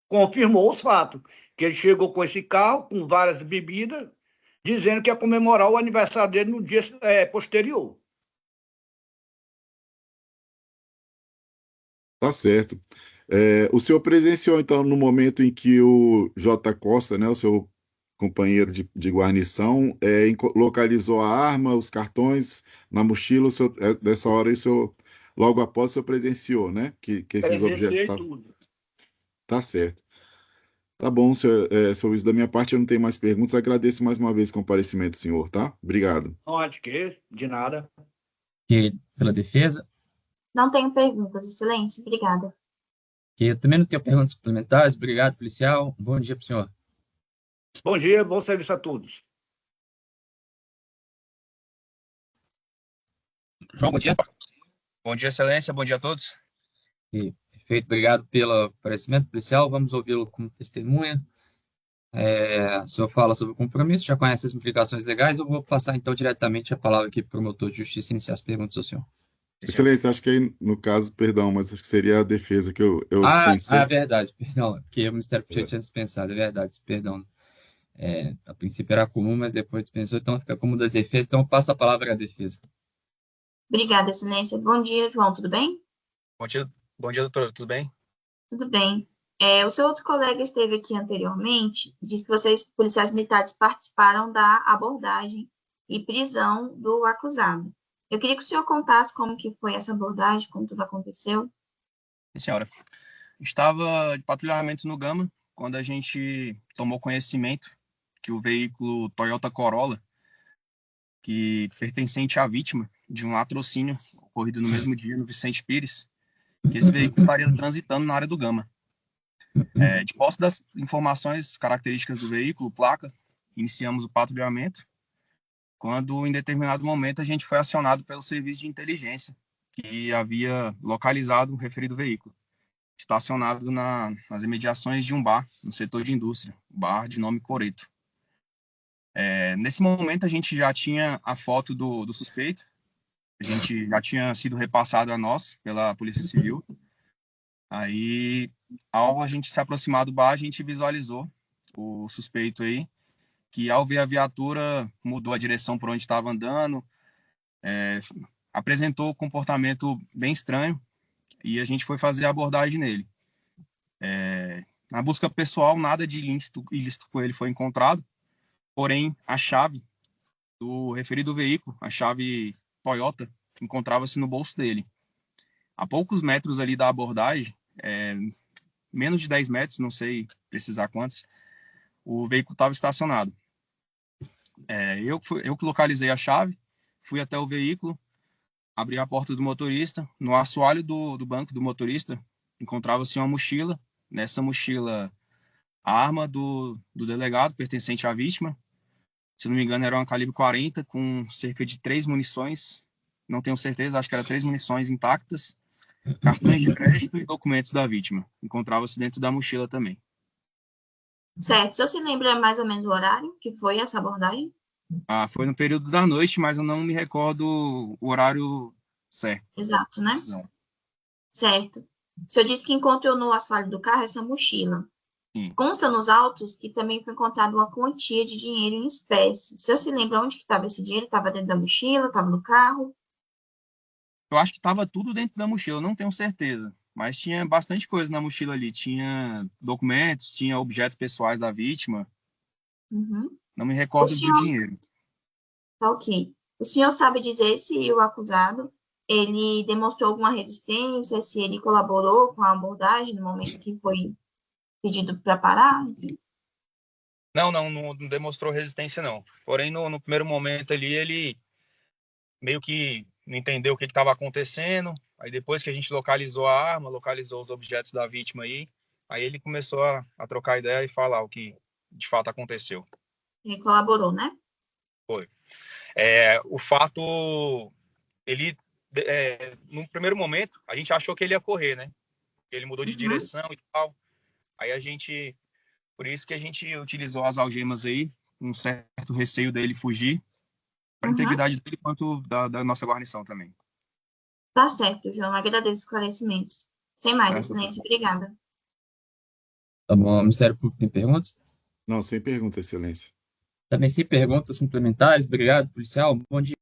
Speaker 10: confirmou os fatos, que ele chegou com esse carro, com várias bebidas, dizendo que ia comemorar o aniversário dele no dia posterior.
Speaker 4: tá certo. O senhor presenciou, então, no momento em que o J. Costa, né, o seu companheiro de guarnição, localizou a arma, os cartões na mochila, dessa hora, logo após, o senhor presenciou, né? Que esses objetos
Speaker 10: Presenciei
Speaker 4: estavam...
Speaker 10: tudo.
Speaker 4: Tá certo. Tá bom, senhor Luiz, da minha parte eu não tenho mais perguntas. Agradeço mais uma vez o comparecimento, senhor, tá? Obrigado.
Speaker 10: Não há de nada.
Speaker 1: Que, pela defesa.
Speaker 5: Não tenho perguntas, Excelência. Obrigada.
Speaker 1: Que eu também não tenho perguntas suplementares. Obrigado, policial. Bom dia para o senhor.
Speaker 10: Bom dia, bom serviço a todos.
Speaker 1: João, bom dia.
Speaker 11: Bom dia, Excelência. Bom dia a todos.
Speaker 1: Perfeito, obrigado pelo aparecimento, policial. Vamos ouvi-lo como testemunha. O senhor fala sobre o compromisso, já conhece as implicações legais. Eu vou passar, então, diretamente a palavra aqui para o promotor de justiça iniciar as perguntas ao senhor.
Speaker 4: Excelência, acho que aí, no caso, perdão, mas acho que seria a defesa que eu dispensei.
Speaker 1: É verdade, perdão, porque o Ministério Público tinha dispensado, é verdade, perdão. A princípio era comum, mas depois dispensou, então fica como da defesa, então eu passo a palavra à defesa.
Speaker 5: Obrigada, Excelência. Bom dia, João, tudo bem?
Speaker 11: Bom dia, doutor, tudo bem?
Speaker 5: Tudo bem. O seu outro colega esteve aqui anteriormente, disse que vocês, policiais militares, participaram da abordagem e prisão do acusado. Eu queria que o senhor contasse como que foi essa abordagem, como tudo aconteceu.
Speaker 11: Sim, senhora. Estava de patrulhamento no Gama, quando a gente tomou conhecimento que o veículo Toyota Corolla, que pertencente à vítima de um latrocínio ocorrido no mesmo dia no Vicente Pires, que esse veículo estaria transitando na área do Gama. De posse das informações características do veículo, placa, iniciamos o patrulhamento, quando em determinado momento a gente foi acionado pelo serviço de inteligência, que havia localizado o referido veículo, estacionado nas imediações de um bar, no setor de indústria, bar de nome Coreto. Nesse momento a gente já tinha a foto do suspeito, a gente já tinha sido repassado a nós pela Polícia Civil. Aí, ao a gente se aproximar do bar, a gente visualizou o suspeito aí, que ao ver a viatura mudou a direção por onde estava andando, apresentou um comportamento bem estranho e a gente foi fazer a abordagem nele. Na busca pessoal, nada de ilícito com ele foi encontrado, porém a chave do referido veículo, a chave Toyota, encontrava-se no bolso dele. A poucos metros ali da abordagem, menos de 10 metros, não sei precisar quantos, o veículo estava estacionado. Eu que localizei a chave, fui até o veículo, abri a porta do motorista. No assoalho do banco do motorista encontrava-se uma mochila. Nessa mochila, a arma do delegado pertencente à vítima. Se não me engano, era uma calibre 40 com cerca de 3 munições. Não tenho certeza, acho que eram 3 munições intactas. Cartões de crédito e documentos da vítima. Encontrava-se dentro da mochila também.
Speaker 5: Certo. O senhor se lembra mais ou menos o horário que foi essa abordagem?
Speaker 11: Foi no período da noite, mas eu não me recordo o horário certo.
Speaker 5: Exato, né?
Speaker 11: Não.
Speaker 5: Certo. O senhor disse que encontrou no assoalho do carro essa mochila.
Speaker 11: Sim.
Speaker 5: Consta nos autos que também foi encontrada uma quantia de dinheiro em espécie. O senhor se lembra onde que estava esse dinheiro? Estava dentro da mochila? Estava no carro?
Speaker 11: Eu acho que estava tudo dentro da mochila, eu não tenho certeza. Mas tinha bastante coisa na mochila ali. Tinha documentos, tinha objetos pessoais da vítima.
Speaker 5: Uhum.
Speaker 11: Não me recordo do dinheiro.
Speaker 5: Tá, ok. O senhor sabe dizer se o acusado ele demonstrou alguma resistência, se ele colaborou com a abordagem no momento que foi pedido para parar? Enfim.
Speaker 11: Não demonstrou resistência, não. Porém, no primeiro momento ali, ele meio que não entendeu o que estava acontecendo. Aí depois que a gente localizou a arma, localizou os objetos da vítima aí ele começou a trocar ideia e falar o que de fato aconteceu.
Speaker 5: Ele colaborou, né?
Speaker 11: Foi. O fato, ele, no primeiro momento, a gente achou que ele ia correr, né? Ele mudou de direção e tal. Aí por isso que a gente utilizou as algemas aí, com um certo receio dele fugir, para a integridade dele quanto da nossa guarnição também.
Speaker 5: Tá certo, João. Agradeço os esclarecimentos. Sem mais, Excelência. Obrigada.
Speaker 1: Tá bom. O Ministério Público tem perguntas?
Speaker 4: Não, sem pergunta, Excelência.
Speaker 1: Também sem perguntas complementares. Obrigado, policial. Bom dia.